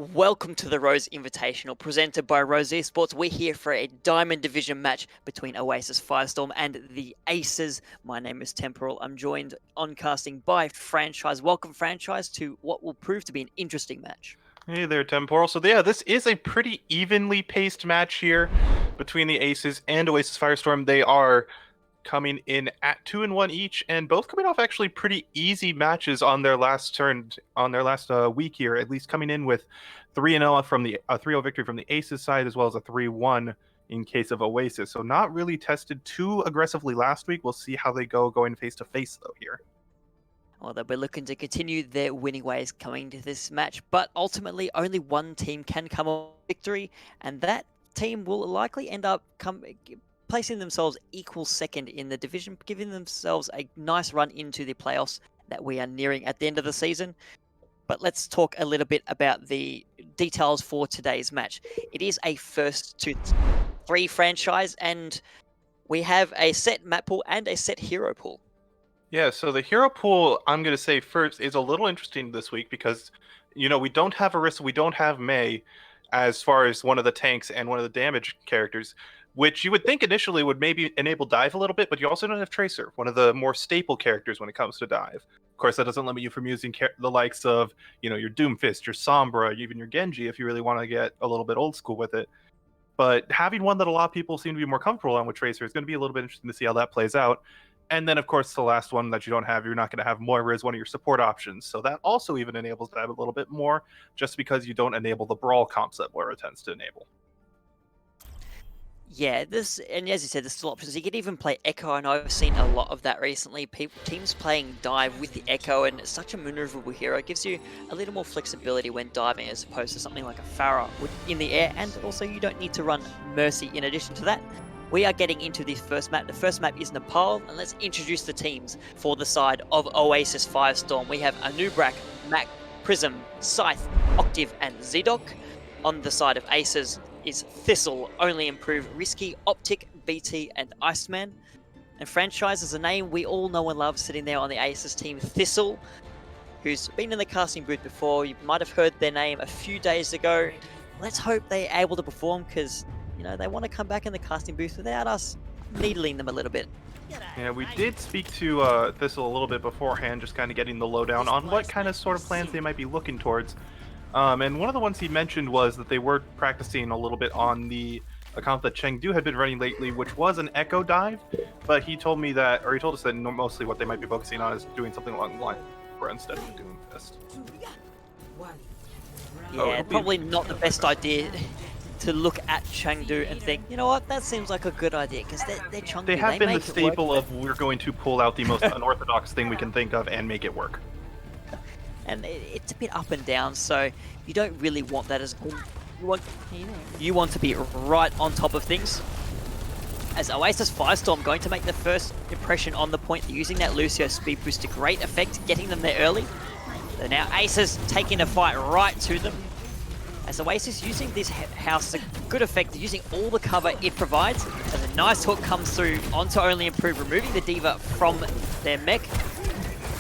Welcome to the Rose Invitational, presented by Rose Esports. We're here for a Diamond Division match between Oasis, Firestorm, and the Aces. My name is Temporal. I'm joined on casting by Franchise. Welcome, Franchise, to what will prove to be an interesting match. Hey there, Temporal. So yeah, this is a pretty evenly paced match here between the Aces and Oasis Firestorm. They are coming in at 2-1 each, and both coming off actually pretty easy matches on their last week here. At least coming in with 3-0 from the 3-0 victory from the Aces side, as well as a 3-1 in case of Oasis. So not really tested too aggressively last week. We'll see how they go going face to face though here. Well, they'll be looking to continue their winning ways coming to this match, but ultimately only one team can come off victory, and that team will likely end up placing themselves equal second in the division, giving themselves a nice run into the playoffs that we are nearing at the end of the season. But let's talk a little bit about the details for today's match. It is a first to three franchise, and we have a set map pool and a set hero pool. Yeah, so the hero pool, I'm going to say first, is a little interesting this week because, we don't have Orisa, we don't have Mei as far as one of the tanks and one of the damage characters, which you would think initially would maybe enable dive a little bit, but you also don't have Tracer, one of the more staple characters when it comes to dive. Of course, that doesn't limit you from using the likes of, your Doomfist, your Sombra, even your Genji if you really want to get a little bit old school with it. But having one that a lot of people seem to be more comfortable on with Tracer is going to be a little bit interesting to see how that plays out. And then, of course, the last one that you don't have, you're not going to have Moira as one of your support options. So that also even enables dive a little bit more, just because you don't enable the brawl comps that Moira tends to enable. Yeah, and as you said, there's still options. You could even play Echo. I know I've seen a lot of that recently. Teams playing dive with the Echo, and it's such a maneuverable hero. It gives you a little more flexibility when diving as opposed to something like a Pharah in the air, and also you don't need to run Mercy in addition to that. We are getting into the first map. The first map is Nepal, and let's introduce the teams for the side of Oasis Firestorm. We have Anubrak, Mac, Prism, Scythe, Octave, and Zedok. On the side of Aces is Thistle, Only Improve, Risky, Optic, BT, and Iceman. And Franchise is a name we all know and love sitting there on the Aces team. Thistle, who's been in the casting booth before. You might have heard their name a few days ago. Let's hope they're able to perform, because they want to come back in the casting booth without us needling them a little bit. Yeah, we did speak to Thistle a little bit beforehand, just kind of getting the lowdown on what kind of sort of plans they might be looking towards. And one of the ones he mentioned was that they were practicing a little bit on the account that Chengdu had been running lately, which was an Echo dive, but he told us that mostly what they might be focusing on is doing something along the line instead of doing Doomfist. Yeah, probably not the best idea to look at Chengdu and think, you know what, that seems like a good idea, because they're chunky. They have been the staple of, we're going to pull out the most unorthodox thing we can think of and make it work. And it's a bit up and down, so you don't really want that as good. You want to be right on top of things. As Oasis Firestorm going to make the first impression on the point, using that Lucio speed boost to great effect, getting them there early. So now Aces taking a fight right to them. As Oasis using this house to good effect, using all the cover it provides, as a nice hook comes through onto Only Improve, removing the Diva from their mech.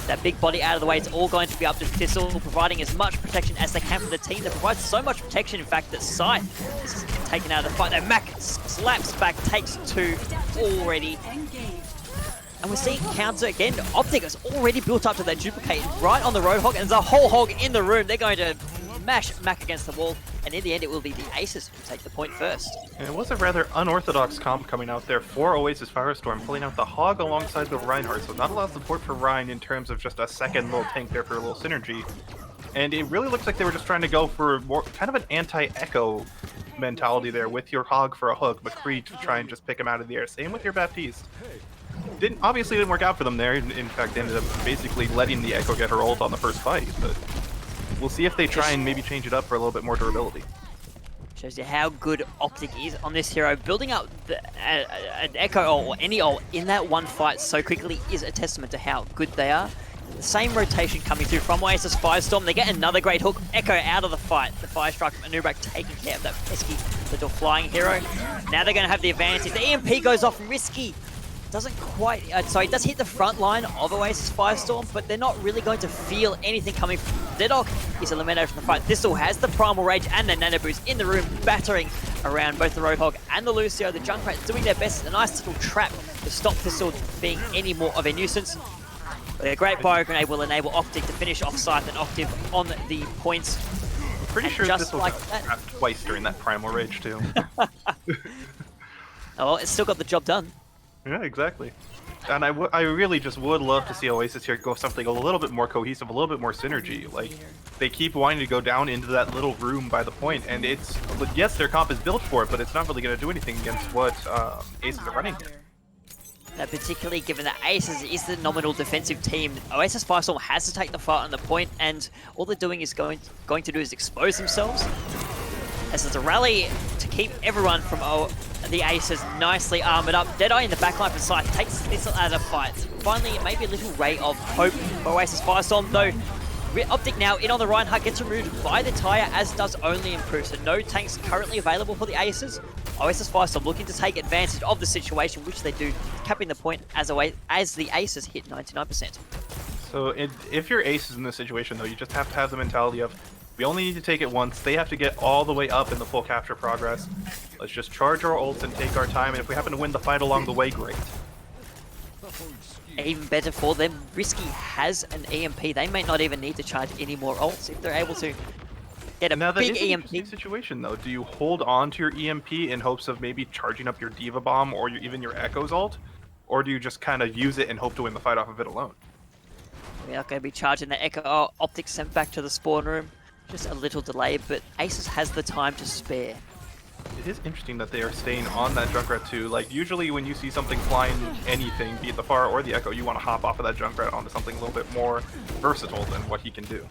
That big body out of the way, it's all going to be up to Thistle, providing as much protection as they can for the team. They provide so much protection, in fact, that Scythe is taken out of the fight. That Mac slaps back, takes two already. And we're seeing counter again. Optic has already built up to that duplicate right on the Roadhog, and there's a whole hog in the room. They're going to mash Mac against the wall, and in the end it will be the Aces who take the point first. And it was a rather unorthodox comp coming out there for Oasis Firestorm, pulling out the Hog alongside the Reinhardt, so not a lot of support for Rein in terms of just a second little tank there for a little synergy. And it really looks like they were just trying to go for more kind of an anti-Echo mentality there, with your Hog for a hook, McCree to try and just pick him out of the air. Same with your Baptiste. Obviously didn't work out for them there. In fact, they ended up basically letting the Echo get her ult on the first fight, but we'll see if they try and maybe change it up for a little bit more durability. Shows you how good Optic is on this hero. Building up an Echo ult or any ult in that one fight so quickly is a testament to how good they are. The same rotation coming through from Oasis Firestorm. They get another great hook. Echo out of the fight. The Fire Strike from Anubrak taking care of that pesky little flying hero. Now they're going to have the advantage. The EMP goes off Risky. doesn't quite... sorry, it does hit the front line of Oasis Firestorm, but they're not really going to feel anything coming from Deadok. Is eliminated from the fight. Thistle has the Primal Rage and the Nano Boost in the room, battering around both the Roadhog and the Lucio. The Junkrat doing their best. A nice little trap to stop Thistle being any more of a nuisance. But a great Bio Grenade will enable Optic to finish off Scythe and Octave on the points. Pretty sure just Thistle like got that... trapped twice during that Primal Rage, too. Oh, it's still got the job done. Yeah, exactly. And I really just would love to see Oasis here go something a little bit more cohesive, a little bit more synergy. Like, they keep wanting to go down into that little room by the point, and it's... Yes, their comp is built for it, but it's not really going to do anything against what Aces are running here. Now, particularly given that Aces is the nominal defensive team, Oasis Firestorm has to take the fight on the point, and all they're doing is going to do is expose themselves. As there's a rally to keep everyone from the Aces nicely armored up. Deadeye in the backline for Scythe takes Thistle out of the fight. Finally, it may be a little ray of hope for Oasis Firestorm, though Optic now in on the Reinhardt gets removed by the Tire, as does Only Improve, so no tanks currently available for the Aces. Oasis Firestorm looking to take advantage of the situation, which they do, capping the point as the Aces hit 99%. So if you're Aces in this situation, though, you just have to have the mentality of, we only need to take it once. They have to get all the way up in the full capture progress. Let's just charge our ults and take our time, and if we happen to win the fight along the way, great. Even better for them, Risky has an EMP. They may not even need to charge any more ults if they're able to get a now, that big is an EMP. interesting situation, though. Do you hold on to your EMP in hopes of maybe charging up your Diva Bomb or even your Echo's ult? Or do you just kind of use it and hope to win the fight off of it alone? We're not going to be charging the Echo. Optic sent back to the spawn room. Just a little delay, but Aces has the time to spare. It is interesting that they are staying on that Junkrat too. Like, usually when you see something flying anything, be it the Far or the Echo, you want to hop off of that Junkrat onto something a little bit more versatile than what he can do.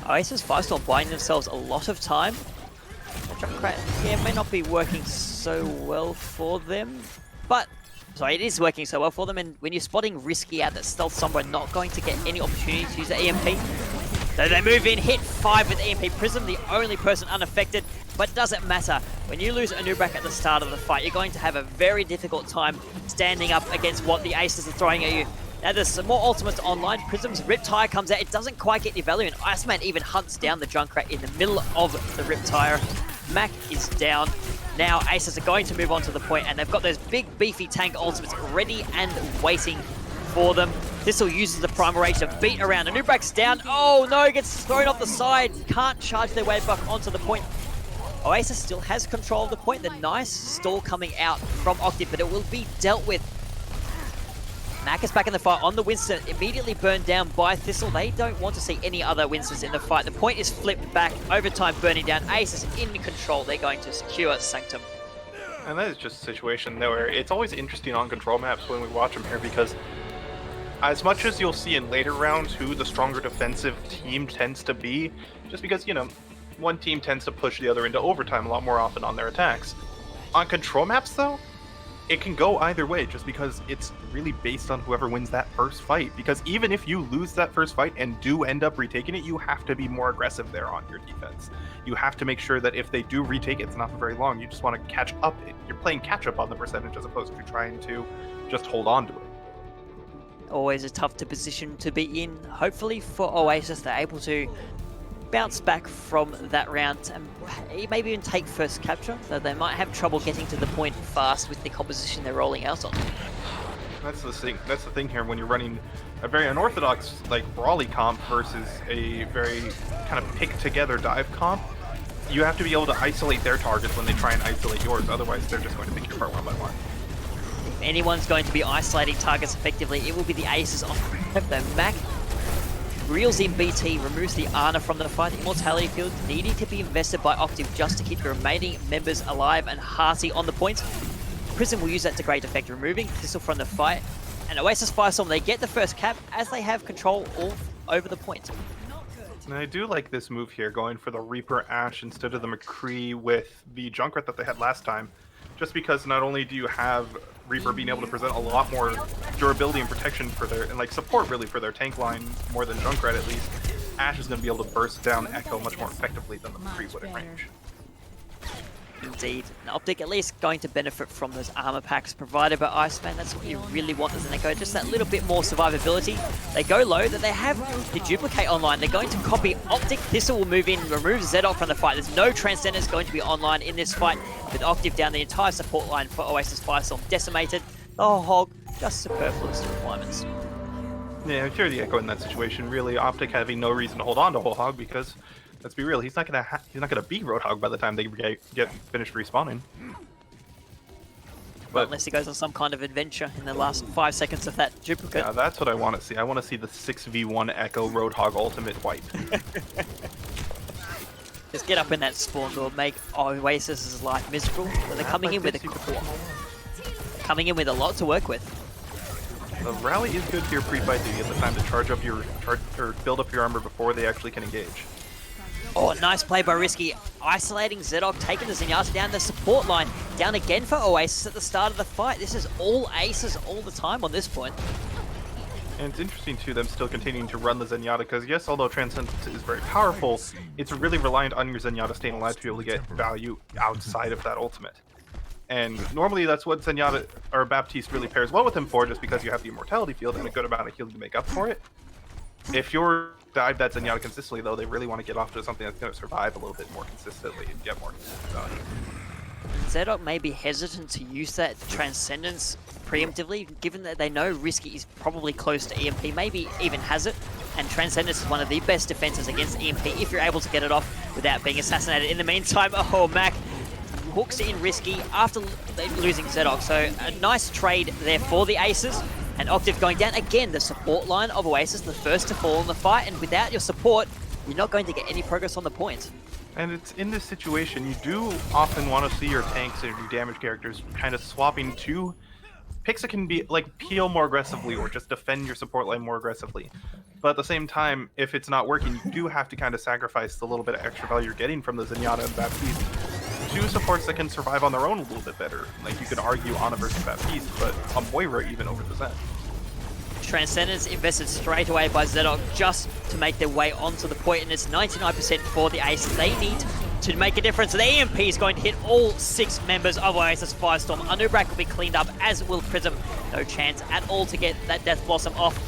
Oasis Firestorm buying themselves a lot of time. The Junkrat, yeah, may not be working so well for them, but... Sorry, it is working so well for them, and when you're spotting Risky out that stealth somewhere, not going to get any opportunity to use the EMP. So they move in, hit 5 with EMP. Prism, the only person unaffected, but it doesn't matter. When you lose Anubrak at the start of the fight, you're going to have a very difficult time standing up against what the Aces are throwing at you. Now there's some more ultimates online. Prism's Riptire comes out. It doesn't quite get any value, and Iceman even hunts down the Junkrat in the middle of the Riptire. Mac is down. Now Aces are going to move on to the point, and they've got those big beefy tank ultimates ready and waiting for them. Thistle uses the Primal Rage to beat around. Anubrak's down. Oh no, gets thrown off the side. Can't charge their way back onto the point. Oasis still has control of the point. The nice stall coming out from Octave, but it will be dealt with. Mac is back in the fight on the Winston, immediately burned down by Thistle. They don't want to see any other Winstons in the fight. The point is flipped back, overtime burning down. Ace is in control. They're going to secure Sanctum. And that is just a situation there where it's always interesting on control maps when we watch them here, because as much as you'll see in later rounds who the stronger defensive team tends to be, just because, you know, one team tends to push the other into overtime a lot more often on their attacks. On control maps, though, it can go either way, just because it's really based on whoever wins that first fight. Because even if you lose that first fight and do end up retaking it, you have to be more aggressive there on your defense. You have to make sure that if they do retake it, it's not for very long. You just want to catch up. You're playing catch up on the percentage as opposed to trying to just hold on to it. Always a tough position to be in. Hopefully for Oasis, they're able to bounce back from that round and maybe even take first capture, though they might have trouble getting to the point fast with the composition they're rolling out on. That's the thing. That's the thing here when you're running a very unorthodox like brawly comp versus a very kind of pick together dive comp. You have to be able to isolate their targets when they try and isolate yours. Otherwise, they're just going to pick your apart one by one. If anyone's going to be isolating targets effectively, it will be the Aces on the Mac. Reels in BT, removes the Ana from the fight. Immortality field needing to be invested by Octave just to keep the remaining members alive, and Hearty on the point. Prism will use that to great effect, removing Thistle from the fight. And Oasis Firestorm, they get the first cap as they have control all over the point. And I do like this move here, going for the Reaper Ash instead of the McCree with the Junkrat that they had last time. Just because not only do you have Reaper being able to present a lot more durability and protection for their, and like support really for their tank line more than Junkrat at least, Ash is going to be able to burst down Echo much more effectively than the McCree would at range. Indeed. And Optic at least going to benefit from those armor packs provided by Iceman. That's what you really want as an Echo. Just that little bit more survivability. They go low, that they have the Duplicate online. They're going to copy Optic. Thistle will move in, remove Zedok from the fight. There's no Transcendence going to be online in this fight. With Octave down, the entire support line for Oasis Firestorm decimated. The whole hog, just superfluous requirements. Yeah, if you're the Echo in that situation, really, Optic having no reason to hold on to Whole Hog because, let's be real, he's not gonna beat Roadhog by the time they get finished respawning. But unless he goes on some kind of adventure in the last 5 seconds of that duplicate. Yeah, that's what I want to see. I want to see the 6v1 Echo Roadhog ultimate wipe. Just get up in that spawn door, make Oasis's life miserable. But they're coming in with a lot to work with. The rally is good here pre-fight, so you get the time to charge up or build up your armor before they actually can engage. Oh, nice play by Risky. Isolating Zedok, taking the Zenyatta down the support line. Down again for Oasis at the start of the fight. This is all aces all the time on this point. And it's interesting, too, them still continuing to run the Zenyatta, because yes, although Transcendence is very powerful, it's really reliant on your Zenyatta staying alive to be able to get value outside of that ultimate. And normally that's what Zenyatta or Baptiste really pairs well with him for, just because you have the immortality field and a good amount of healing to make up for it. If you're dive that Zenyatta consistently, though, they really want to get off to something that's going to survive a little bit more consistently and get more consistent value. Zedok may be hesitant to use that Transcendence preemptively, given that they know Risky is probably close to EMP, maybe even has it. And Transcendence is one of the best defenses against EMP if you're able to get it off without being assassinated. In the meantime, oh, Mac hooks in Risky after losing Zedok. So a nice trade there for the Aces. And Octave going down again, the support line of Oasis, the first to fall in the fight. And without your support, you're not going to get any progress on the point. And it's in this situation, you do often want to see your tanks and your damage characters kind of swapping to picks that can be like peel more aggressively or just defend your support line more aggressively. But at the same time, if it's not working, you do have to kind of sacrifice the little bit of extra value you're getting from the Zenyatta and Baptiste to supports that can survive on their own a little bit better. Like you could argue Ana versus Baptiste, but a Moira even over the Zen. Transcendence invested straight away by Zedok just to make their way onto the point, and it's 99% for the Aces. They need to make a difference. The EMP is going to hit all 6 members of Oasis Firestorm. Underbrack will be cleaned up, as will Prism. No chance at all to get that Death Blossom off.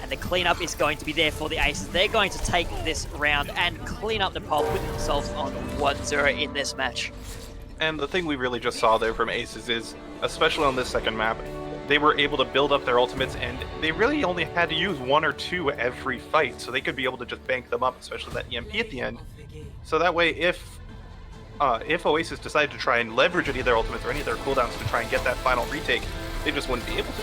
And the cleanup is going to be there for the Aces. They're going to take this round and clean up Nepal, put themselves on 1-0 in this match. And the thing we really just saw there from Aces is, especially on this second map, they were able to build up their ultimates, and they really only had to use 1 or 2 every fight, so they could be able to just bank them up, especially that EMP at the end. So that way, if Oasis decided to try and leverage any of their ultimates or any of their cooldowns to try and get that final retake, they just wouldn't be able to.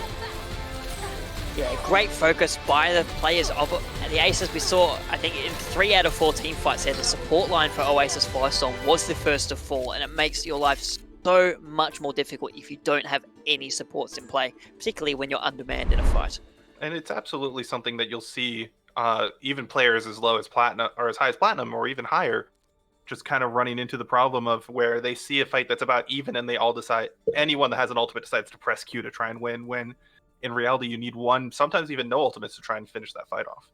Yeah, great focus by the players of the Aces. We saw, I think, in 3 out of 4 team fights there, the support line for Oasis Firestorm was the first to fall, and it makes your life so much more difficult if you don't have any supports in play, particularly when you're undermanned in a fight. And it's absolutely something that you'll see even players as low as Platinum, or as high as Platinum, or even higher, just kind of running into the problem of where they see a fight that's about even and they all decide, anyone that has an ultimate decides to press Q to try and win, when in reality you need 1, sometimes even no ultimates to try and finish that fight off.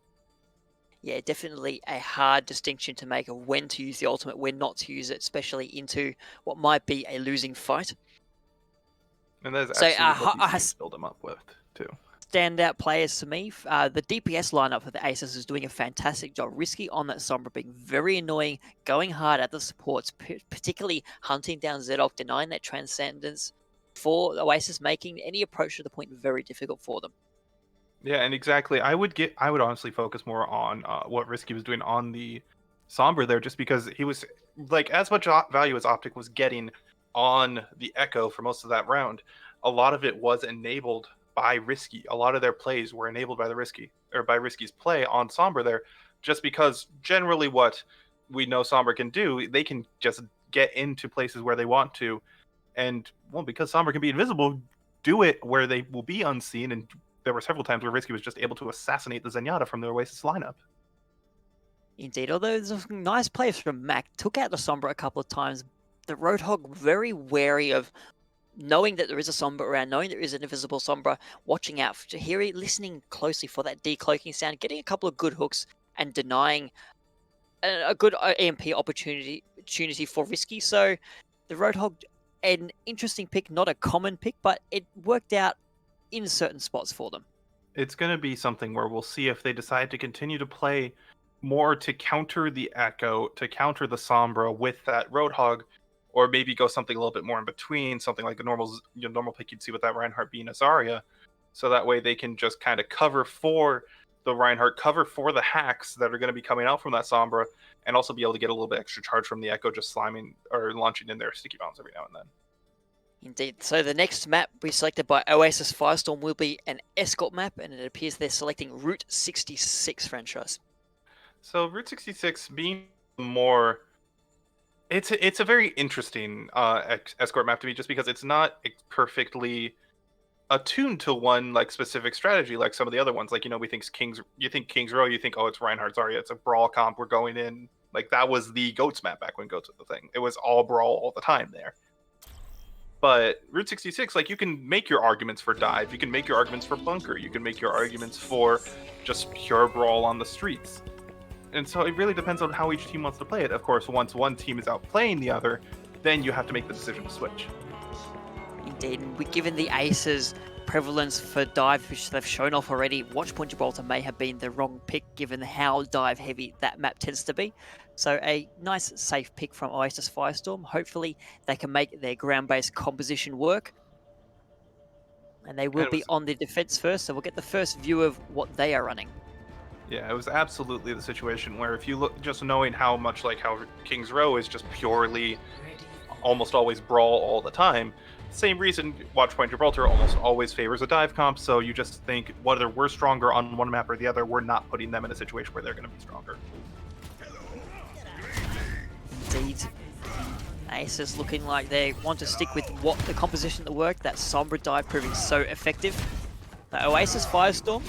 Yeah, definitely a hard distinction to make of when to use the ultimate, when not to use it, especially into what might be a losing fight. And there's absolutely what you need to build them up with, too. Standout players to me, the DPS lineup for the Aces is doing a fantastic job. Risky on that Sombra, being very annoying, going hard at the supports, particularly hunting down Zedok, denying that Transcendence for Oasis, making any approach to the point very difficult for them. Yeah, and exactly. I would honestly focus more on what Risky was doing on the Sombra there, just because he was like as much value as Optic was getting on the Echo for most of that round. A lot of it was enabled by Risky. A lot of their plays were enabled by by Risky's play on Sombra there, just because generally what we know Sombra can do, they can just get into places where they want to, and well, because Sombra can be invisible, do it where they will be unseen. And there were several times where Risky was just able to assassinate the Zenyatta from the Oasis lineup. Indeed, although there's some nice plays from Mac, took out the Sombra a couple of times. The Roadhog very wary of knowing that there is a Sombra around, knowing there is an invisible Sombra, watching out to hearing, listening closely for that decloaking sound, getting a couple of good hooks, and denying a good EMP opportunity for Risky. So the Roadhog, an interesting pick, not a common pick, but it worked out in certain spots for them. It's going to be something where we'll see if they decide to continue to play more to counter the Echo, to counter the Sombra with that Roadhog, or maybe go something a little bit more in between, something like a normal pick you'd see with that Reinhardt being a Zarya, so that way they can just kind of cover for the Reinhardt, cover for the hacks that are going to be coming out from that Sombra, and also be able to get a little bit extra charge from the Echo just sliming or launching in their sticky bombs every now and then. Indeed. So the next map we selected by Oasis Firestorm will be an escort map, and it appears they're selecting Route 66 franchise. So Route 66 being more, it's a very interesting escort map to me, just because it's not perfectly attuned to one like specific strategy like some of the other ones. Like, we think you think King's Row, you think, oh, it's Reinhardt Zarya, it's a brawl comp, we're going in. Like, that was the Goats map back when Goats was the thing. It was all brawl all the time there. But Route 66, like, you can make your arguments for dive, you can make your arguments for bunker, you can make your arguments for just pure brawl on the streets. And so it really depends on how each team wants to play it. Of course, once one team is outplaying the other, then you have to make the decision to switch. Indeed, and given the Aces' prevalence for dive, which they've shown off already, Watchpoint Gibraltar may have been the wrong pick given how dive heavy that map tends to be. So a nice safe pick from Oasis Firestorm. Hopefully they can make their ground-based composition work. And they will be on the defense first, so we'll get the first view of what they are running. Yeah, it was absolutely the situation where, if you look, just knowing how much like how King's Row is just purely almost always brawl all the time, same reason Watchpoint Gibraltar almost always favors a dive comp, so you just think whether we're stronger on one map or the other, we're not putting them in a situation where they're going to be stronger. Indeed. Aces looking like they want to stick with what the composition that worked, that Sombra dive proving so effective. The Oasis Firestorm.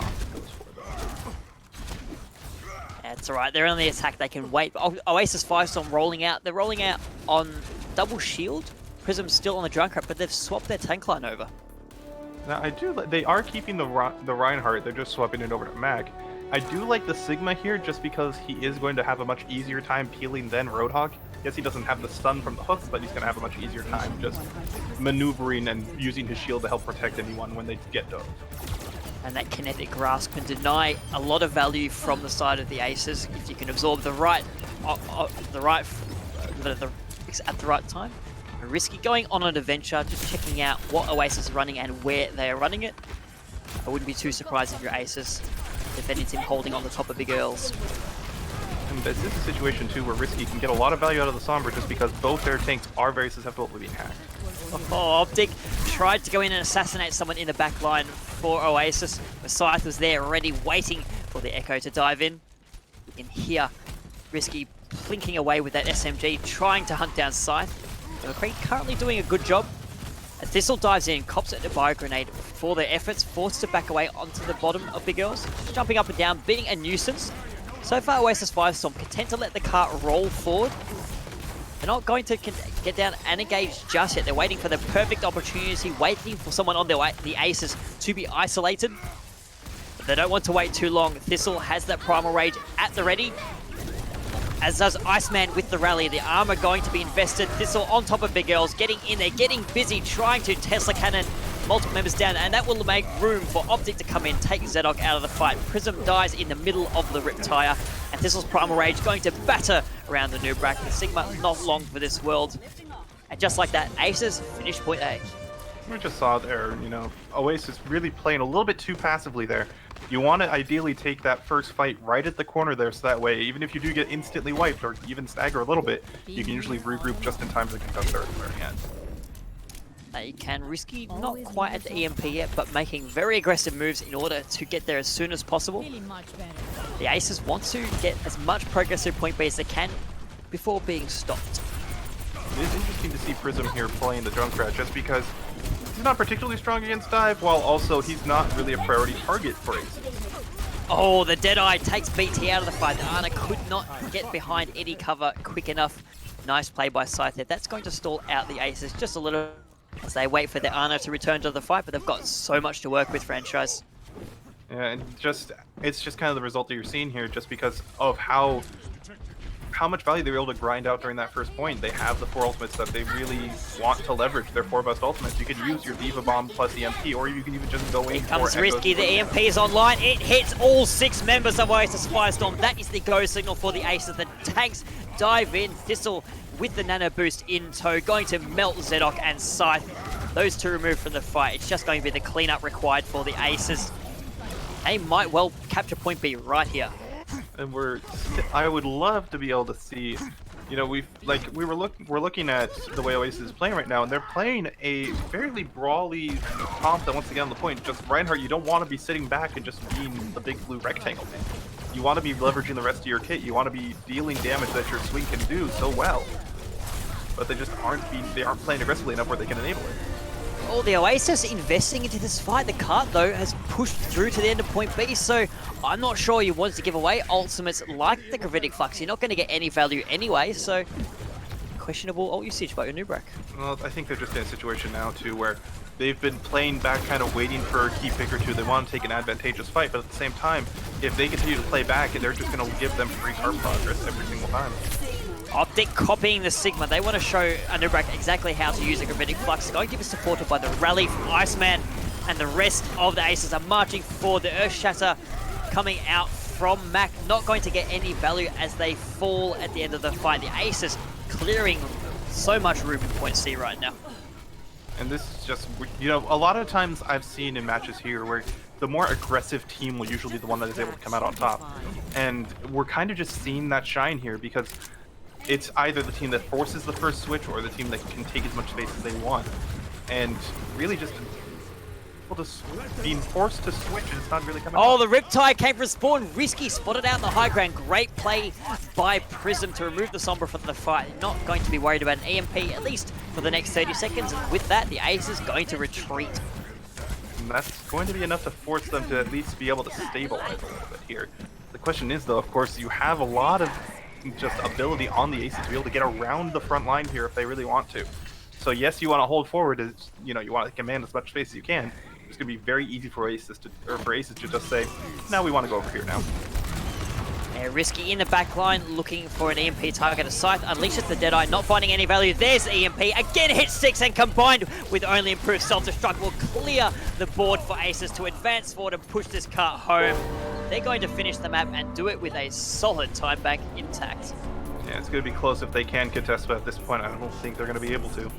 That's alright, they're on the attack, they can wait. Oasis Firestorm rolling out, they're rolling out on double shield. Prism's still on the Junkrat, but they've swapped their tank line over. Now, they are keeping the Reinhardt, they're just swapping it over to Mag. I do like the Sigma here just because he is going to have a much easier time peeling than Roadhog. Yes, he doesn't have the stun from the hooks, but he's going to have a much easier time just maneuvering and using his shield to help protect anyone when they get dove. And that kinetic grasp can deny a lot of value from the side of the Aces if you can absorb the right at the right time. Risky going on an adventure, just checking out what Oasis is running and where they are running it. I wouldn't be too surprised if your Aces defending team holding on the top of Big Earls. And this is a situation too where Risky can get a lot of value out of the Sombra just because both their tanks are very susceptible to being hacked. Oh, Optic tried to go in and assassinate someone in the back line for Oasis. Scythe was there already waiting for the Echo to dive in. You can hear Risky plinking away with that SMG, trying to hunt down Scythe. McCree currently doing a good job. As Thistle dives in, cops at the bio grenade for their efforts, forced to back away onto the bottom of Big Earls, jumping up and down, being a nuisance. So far, Oasis Firestorm content to let the cart roll forward. They're not going to get down and engage just yet. They're waiting for the perfect opportunity, waiting for someone on the Aces to be isolated. But they don't want to wait too long. Thistle has that Primal Rage at the ready, as does Iceman with the rally. The armor going to be invested. Thistle on top of Big Earls, getting in there, getting busy, trying to Tesla Cannon multiple members down, and that will make room for Optic to come in, take Zedok out of the fight. Prism dies in the middle of the Riptire, and Thistle's Primal Rage going to batter around the new bracket. Sigma not long for this world. And just like that, Aces finish point A. We just saw there, Oasis really playing a little bit too passively there. You want to ideally take that first fight right at the corner there, so that way, even if you do get instantly wiped or even stagger a little bit, you can usually regroup just in time to contest their very end. They can Risky, not quite at the EMP yet, but making very aggressive moves in order to get there as soon as possible. The Aces want to get as much progress through point B as they can before being stopped. It is interesting to see Prism here playing the Junkrat just because he's not particularly strong against dive, while also he's not really a priority target for Aces. Oh, the Deadeye takes BT out of the fight. The Ana could not get behind any cover quick enough. Nice play by Scythe there. That's going to stall out the Aces just a little as they wait for the Ana to return to the fight, but they've got so much to work with, franchise. Yeah, and it's just kind of the result that you're seeing here, just because of how how much value they were able to grind out during that first point. They have the 4 ultimates that they really want to leverage, their 4 best ultimates. You can use your Diva Bomb plus EMP, or you can even just go in Here for comes Echo's Risky, the EMP is online. It hits all 6 members of Oasis Firestorm. That is the go signal for the Aces. The tanks dive in. Thistle with the nano boost in tow, going to melt Zedok and Scythe. Those two removed from the fight. It's just going to be the cleanup required for the Aces. They might well capture point B right here. And I would love to be able to see, you know, we're looking at the way Oasis is playing right now, and they're playing a fairly brawly comp that wants to get on the point. Just Reinhardt, you don't want to be sitting back and just being the big blue rectangle man. You want to be leveraging the rest of your kit. You want to be dealing damage that your swing can do so well. But they just aren't playing aggressively enough where they can enable it. Oh, the Oasis investing into this fight. The cart, though, has pushed through to the end of point B, so I'm not sure you want to give away ultimates like the Gravitic Flux. You're not going to get any value anyway, so questionable ult usage by Unubrak. Well, I think they're just in a situation now, too, where they've been playing back, kind of waiting for a key pick or two. They want to take an advantageous fight, but at the same time, if they continue to play back, they're just going to give them free card progress every single time. Optic copying the Sigma. They want to show Unubrak exactly how to use a Gravitic Flux. Going to be supported by the rally from Iceman, and the rest of the Aces are marching forward. The Earth Shatter coming out from Mac, not going to get any value as they fall at the end of the fight. The Aces clearing so much room in point C right now. And this is just, you know, a lot of times I've seen in matches here where the more aggressive team will usually be the one that is able to come out on top. And we're kind of just seeing that shine here because it's either the team that forces the first switch or the team that can take as much space as they want. And really just being forced to switch and it's not really coming Oh, out. the Riptide came from spawn. Risky spotted out in the high ground. Great play by Prism to remove the Sombra from the fight. Not going to be worried about an EMP, at least for the next 30 seconds. And with that, the Ace is going to retreat. And that's going to be enough to force them to at least be able to stabilize a little bit here. The question is, though, of course, you have a lot of just ability on the Aces to be able to get around the front line here if they really want to. So yes, you want to hold forward, as you know, you want to command as much space as you can. It's going to be very easy for Aces to just say, now we want to go over here now. Yeah, Risky in the back line, looking for an EMP target. A Scythe unleashes the Deadeye, not finding any value. There's the EMP, again hits 6, and combined with only improved self-destruct will clear the board for Aces to advance forward and push this cart home. They're going to finish the map and do it with a solid time bank intact. Yeah, it's going to be close if they can contest, but at this point I don't think they're going to be able to.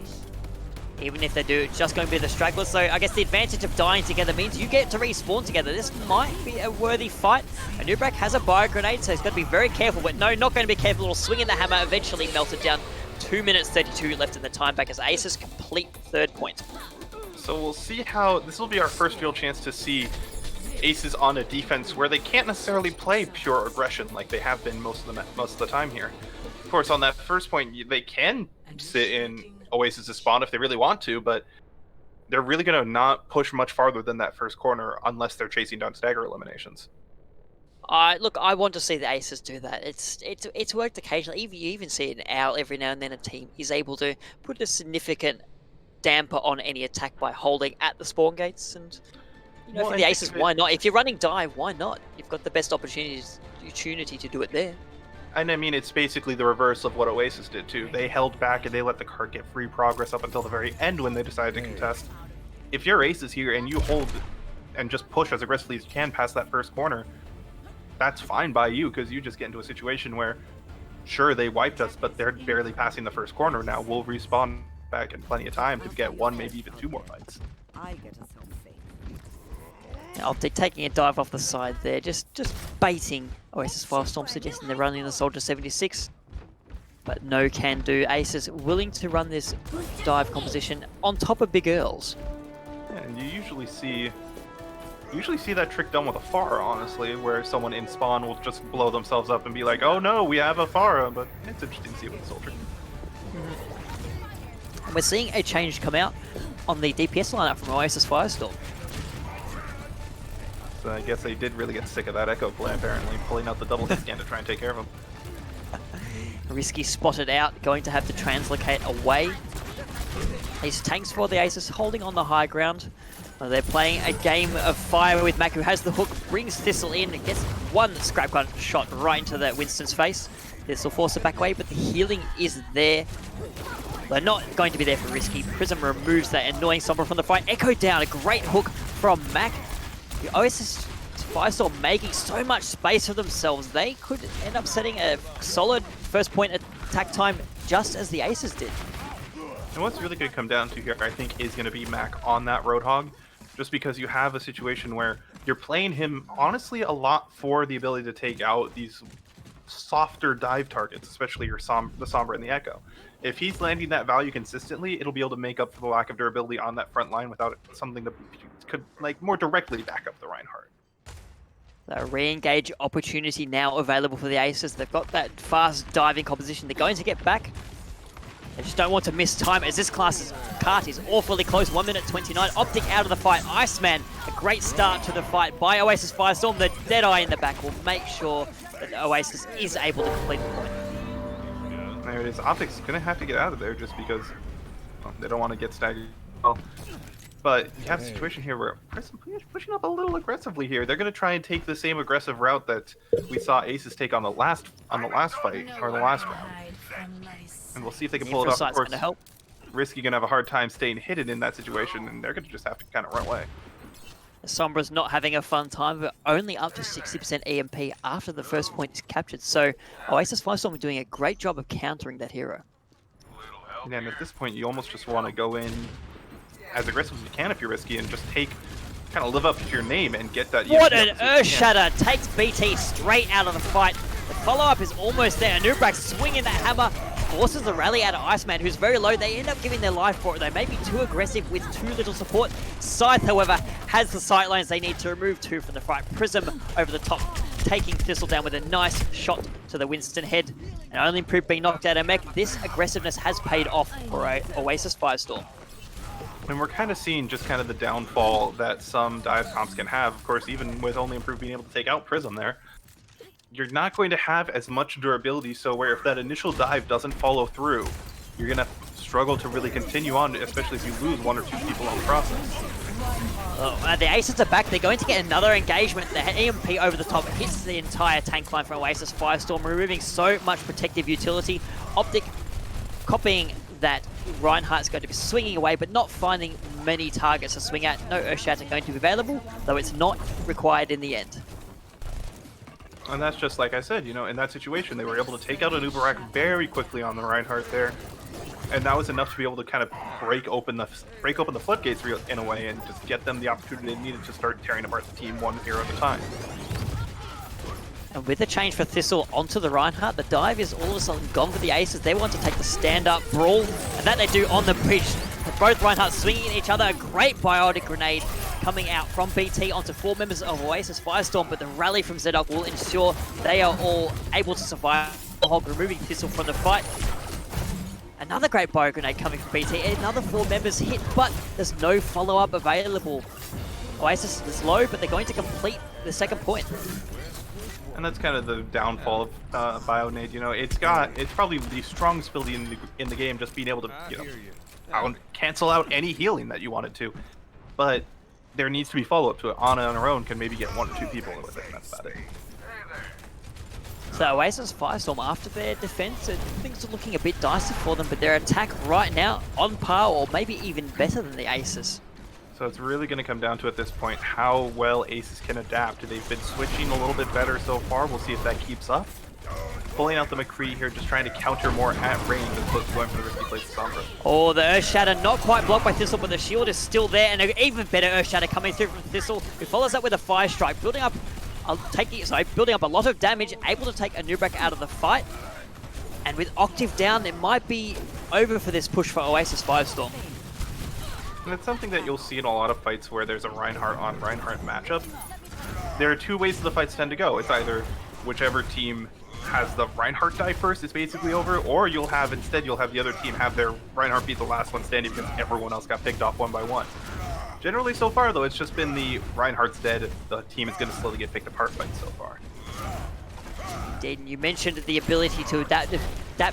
Even if they do, it's just going to be the stragglers. So I guess the advantage of dying together means you get to respawn together. This might be a worthy fight. Nubrak has a bio grenade, so he's got to be very careful. But no, not going to be careful. A little swing in the hammer eventually melted down. 2 minutes 32 left in the time back as Aces complete third point. So we'll see how this will be our first real chance to see Aces on a defense where they can't necessarily play pure aggression like they have been most of the time here. Of course, on that first point, they can sit in Oasis' spawn if they really want to, but they're really going to not push much farther than that first corner unless they're chasing down stagger eliminations. Look, I want to see the Aces do that. It's worked occasionally. You even see an Owl every now and then. A team is able to put a significant damper on any attack by holding at the spawn gates. And you know, Well, for the Aces, why not? If you're running dive, why not? You've got the best opportunity to do it there. And I mean, it's basically the reverse of what Oasis did too. They held back and they let the cart get free progress up until the very end when they decided to contest. If you're Aces here and you hold and just push as aggressively as you can past that first corner, that's fine by you, because you just get into a situation where, sure, they wiped us, but they're barely passing the first corner now. We'll respawn back in plenty of time to get 1, maybe even 2 more fights. I get us home safe. Optic taking a dive off the side there, just baiting Oasis Firestorm, suggesting they're running the Soldier 76. But no can do. Aces willing to run this dive composition on top of Big Earls. Yeah, and you usually see that trick done with a Pharah, honestly, where someone in spawn will just blow themselves up and be like, oh no, we have a Pharah, but it's interesting to see it with the Soldier. And we're seeing a change come out on the DPS lineup from Oasis Firestorm. So I guess they did really get sick of that Echo play, apparently, pulling out the double hit scan to try and take care of him. Risky spotted out, going to have to translocate away. These tanks for the Aces holding on the high ground. They're playing a game of fire with Mac, who has the hook, brings Thistle in, gets one scrap gun shot right into that Winston's face. This will force it back away, but the healing is there. They're not going to be there for risky. Prism removes that annoying Sombra from the fight. Echo down, a great hook from Mac. The Oasis Firestorm making so much space for themselves. They could end up setting a solid first point attack time just as the Aces did. And what's really going to come down to here, I think, is going to be Mac on that Roadhog. Just because you have a situation where you're playing him, honestly, a lot for the ability to take out these softer dive targets, especially the Sombra and the Echo. If he's landing that value consistently, it'll be able to make up for the lack of durability on that front line without something that could like more directly back up the Reinhardt. The re-engage opportunity now available for the Aces. They've got that fast diving composition. They're going to get back. They just don't want to miss time as this class's cart is awfully close. 1 minute 29. Optic out of the fight. Iceman, a great start to the fight by Oasis Firestorm. The Deadeye in the back will make sure that Oasis is able to complete the point. There it is. Optic's going to have to get out of there just because they don't want to get staggered. Well, but you have a situation here where Prism pushing up a little aggressively here. They're going to try and take the same aggressive route that we saw Aces take on the last fight, or the last round. And we'll see if they can pull it off. Of course, Risky going to have a hard time staying hidden in that situation, and they're going to just have to kind of run away. Sombra's not having a fun time, but only up to 60% EMP after the first point is captured. So Oasis Firestorm are doing a great job of countering that hero. And then at this point, you almost just want to go in as aggressive as you can if you're Risky and just kind of live up to your name and get that. What an Earth Shatter! Takes BT straight out of the fight. The follow-up is almost there. Nubrak swinging that hammer. Forces the rally out of Iceman, who's very low. They end up giving their life for it. They may be too aggressive with too little support. Scythe, however, has the sightlines they need to remove two from the fight. Prism over the top, taking Thistle down with a nice shot to the Winston head. And only Improve being knocked out of mech. This aggressiveness has paid off for Oasis Firestorm. And we're kind of seeing just kind of the downfall that some dive comps can have. Of course, even with only Improve being able to take out Prism there, you're not going to have as much durability, so where if that initial dive doesn't follow through, you're going to struggle to really continue on, especially if you lose one or two people on the process. Oh, the Aces are back. They're going to get another engagement. The EMP over the top hits the entire tank line from Oasis Firestorm, removing so much protective utility. Optic copying that Reinhardt's going to be swinging away, but not finding many targets to swing at. No Earthshatter going to be available, though it's not required in the end. And that's just like I said, you know, in that situation, they were able to take out an Uberak very quickly on the Reinhardt there, and that was enough to be able to kind of break open the floodgates in a way and just get them the opportunity they needed to start tearing apart the team 1 hero at a time. And with the change for Thistle onto the Reinhardt, the dive is all of a sudden gone for the Aces. They want to take the stand-up brawl, and that they do on the bridge. Both Reinhardt swinging at each other. A great biotic grenade coming out from BT onto 4 members of Oasis Firestorm, but the rally from Zedok will ensure they are all able to survive, removing Thistle from the fight. Another great bio grenade coming from BT. Another 4 members hit, but there's no follow-up available. Oasis is low, but they're going to complete the second point. And that's kind of the downfall of Bionade. You know, it's probably the strongest ability in the game, just being able to, you know, cancel out any healing that you wanted to. But there needs to be follow-up to it. Ana on her own can maybe get 1 or 2 people with it, and that's about it. So Oasis Firestorm, after their defense, things are looking a bit dicey for them, but their attack right now on par or maybe even better than the Aces. So it's really going to come down to, at this point, how well Aces can adapt. They've been switching a little bit better so far. We'll see if that keeps up. Pulling out the McCree here, just trying to counter more at range as opposed to going for the risky plays of Sombra. Oh, the Earth Shatter not quite blocked by Thistle, but the shield is still there, and an even better Earth Shatter coming through from Thistle, who follows that with a Fire Strike, building up a lot of damage, able to take a Nubrak out of the fight. And with Octave down, it might be over for this push for Oasis Firestorm. And it's something that you'll see in a lot of fights where there's a Reinhardt on Reinhardt matchup. There are 2 ways the fights tend to go. It's either whichever team has the Reinhardt die first, it's basically over, or you'll have the other team have their Reinhardt be the last one standing because everyone else got picked off 1 by 1. Generally so far though, it's just been the Reinhardt's dead, the team is going to slowly get picked apart fight so far. Indeed, you mentioned the ability to adapt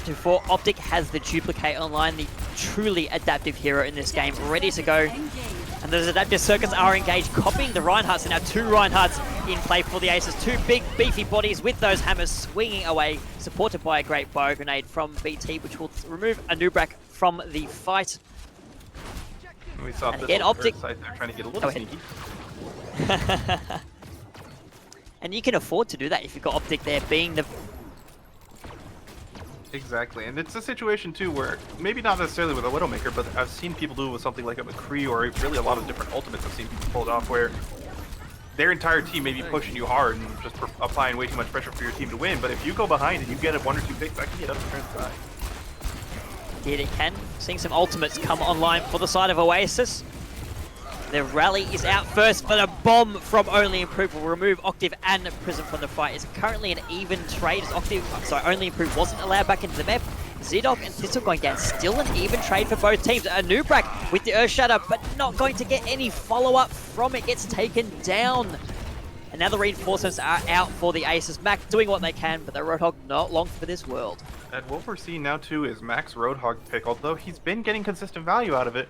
before. Optic has the Duplicate online, the truly adaptive hero in this game, ready to go. And those adaptive circuits are engaged, copying the Reinhardts, and now 2 Reinhardts in play for the Aces. Two big, beefy bodies with those hammers swinging away, supported by a great bio grenade from BT, which will remove Anubrak from the fight. We saw And this again, Optic side there trying to get a little sneaky. And you can afford to do that if you've got Optic there being the... Exactly, and it's a situation too where, maybe not necessarily with a Widowmaker, but I've seen people do it with something like a McCree, or really a lot of different ultimates I've seen people pull it off, where their entire team may be pushing you hard and just applying way too much pressure for your team to win, but if you go behind and you get 1 or 2 picks, that can get up to turn side. Indeed it can. Seeing some ultimates come online for the side of Oasis. The rally is out first, but a bomb from Only Improved will remove Octave and Prism from the fight. It's currently an even trade as Only Improved wasn't allowed back into the map. Zidog and Thistle going down. Still an even trade for both teams. Anubrak with the Earth Shatter, but not going to get any follow-up from it. Gets taken down. And now the reinforcements are out for the Aces. Mac doing what they can, but the Roadhog not long for this world. And what we're seeing now too is Mac's Roadhog pick, although he's been getting consistent value out of it.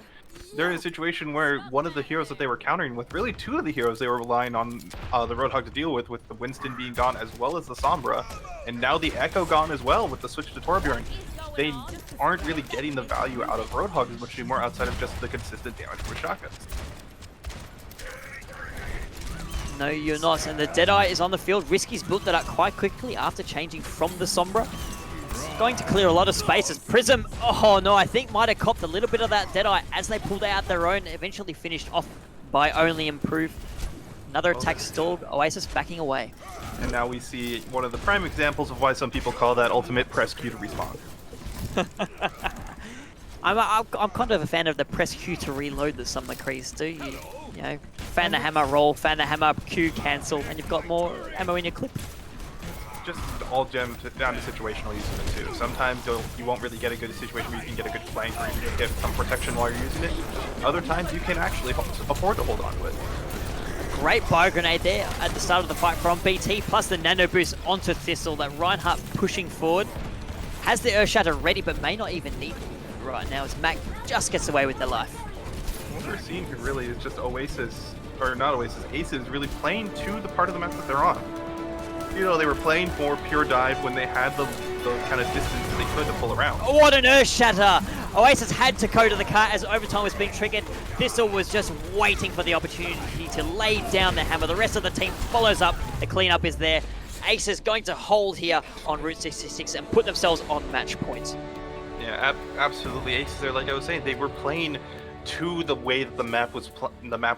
They're in a situation where one of the heroes that they were countering with, really 2 of the heroes they were relying on the Roadhog to deal with the Winston being gone as well as the Sombra, and now the Echo gone as well with the switch to Torbjorn. They aren't really getting the value out of Roadhog as much anymore outside of just the consistent damage with shotguns. No, you're not. And the Deadeye is on the field. Risky's built that up quite quickly after changing from the Sombra. It's going to clear a lot of spaces. Prism, oh no, I think might have copped a little bit of that Deadeye as they pulled out their own, eventually finished off by Only Improved. Another attack stalled, Oasis backing away. And now we see one of the prime examples of why some people call that ultimate press Q to respawn. I'm kind of a fan of the press Q to reload that some McCrees do. You know, fan the hammer roll, fan the hammer Q cancel, and you've got more ammo in your clip. Just all down to situational use of it too. Sometimes you won't really get a good situation where you can get a good flank or you can get some protection while you're using it. Other times you can actually afford to hold on to it. Great bio grenade there at the start of the fight from BT, plus the nano boost onto Thistle. That Reinhardt pushing forward. Has the Earth Shatter ready, but may not even need it right now as Mac just gets away with their life. What we're seeing here really is just Oasis, or not Oasis, Aces really playing to the part of the map that they're on. You know, they were playing for pure dive when they had the kind of distance that they could to pull around. Oh, what an Earth Shatter! Oasis had to go to the car as overtime was being triggered. Thistle was just waiting for the opportunity to lay down the hammer. The rest of the team follows up. The cleanup is there. Aces going to hold here on Route 66 and put themselves on match points. Yeah, absolutely. Aces there, like I was saying, they were playing to the way that the map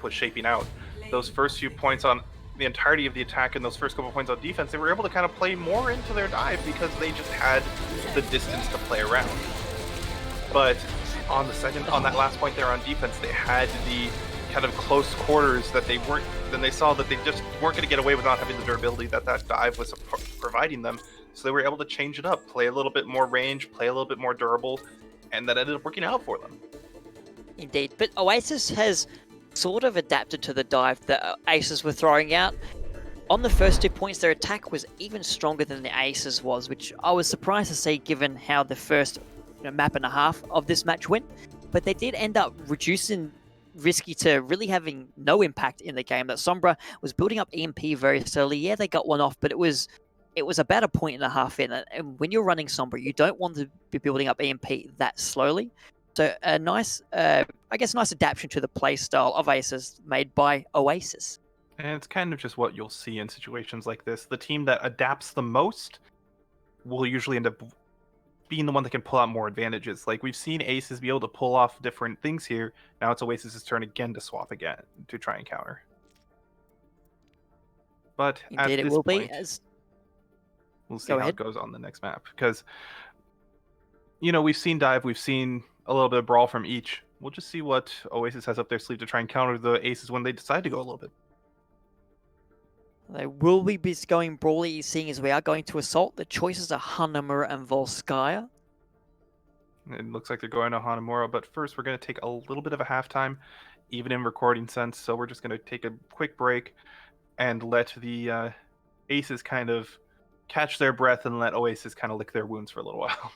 was shaping out. Those first few points on the entirety of the attack and those first couple points on defense, they were able to kind of play more into their dive because they just had the distance to play around. But on that last point there on defense, they had the kind of close quarters that they weren't. Then they saw that they just weren't going to get away without having the durability that dive was providing them. So they were able to change it up, play a little bit more range, play a little bit more durable, and that ended up working out for them. Indeed, but Oasis has sort of adapted to the dive that Aces were throwing out. On the first 2 points, their attack was even stronger than the Aces was, which I was surprised to see given how the first map and a half of this match went. But they did end up reducing Risky to really having no impact in the game. That Sombra was building up EMP very slowly. Yeah, they got one off, but it was about a point and a half in. And when you're running Sombra, you don't want to be building up EMP that slowly. So a nice, nice adaptation to the play style of Aces made by Oasis. And it's kind of just what you'll see in situations like this. The team that adapts the most will usually end up being the one that can pull out more advantages. Like we've seen Aces be able to pull off different things here. Now it's Oasis' turn again to swap again to try and counter. But Indeed, at this point, we'll see how it goes on the next map. Because, we've seen dive, we've seen a little bit of brawl from each. We'll just see what Oasis has up their sleeve to try and counter the Aces when they decide to go a little bit. They will be going brawly, seeing as we are going to assault. The choices are Hanamura and Volskaya. It looks like they're going to Hanamura, but first we're going to take a little bit of a halftime, even in recording sense. So we're just going to take a quick break and let the Aces kind of catch their breath and let Oasis kind of lick their wounds for a little while.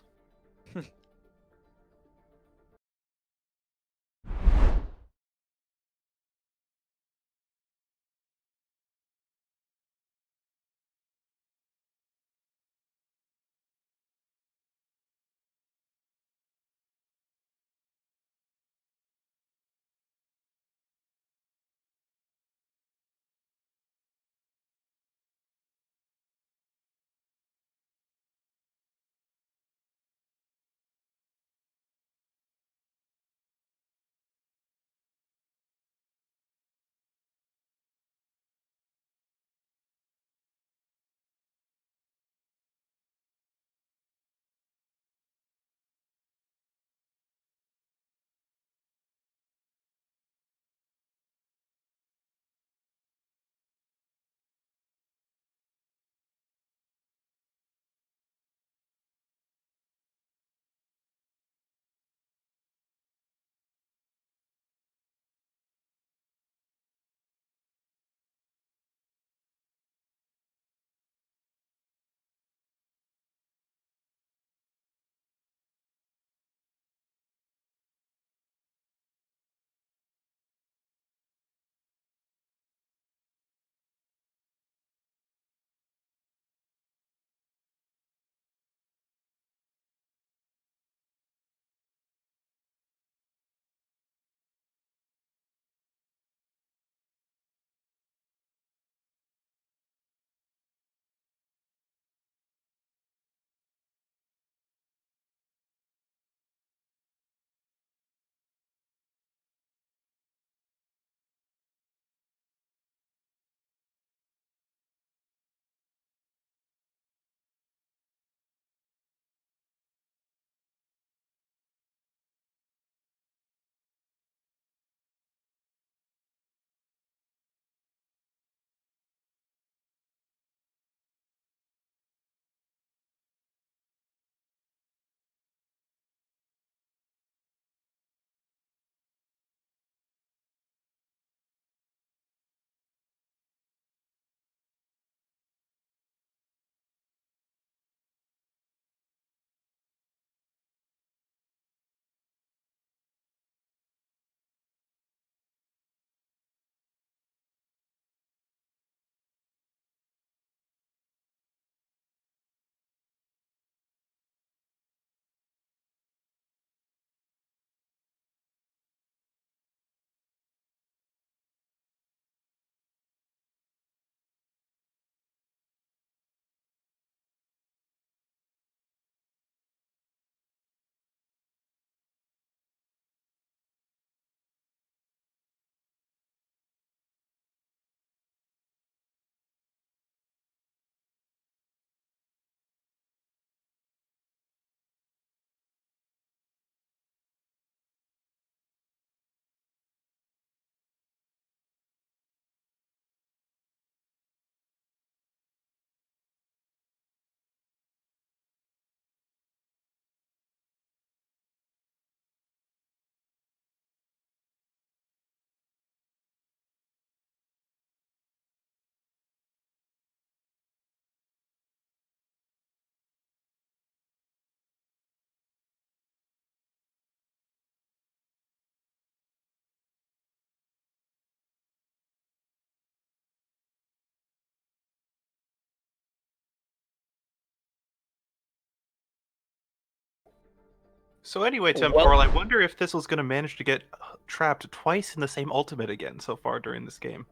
So anyway, Well, Temporal, I wonder if Thistle's going to manage to get trapped twice in the same ultimate again so far during this game.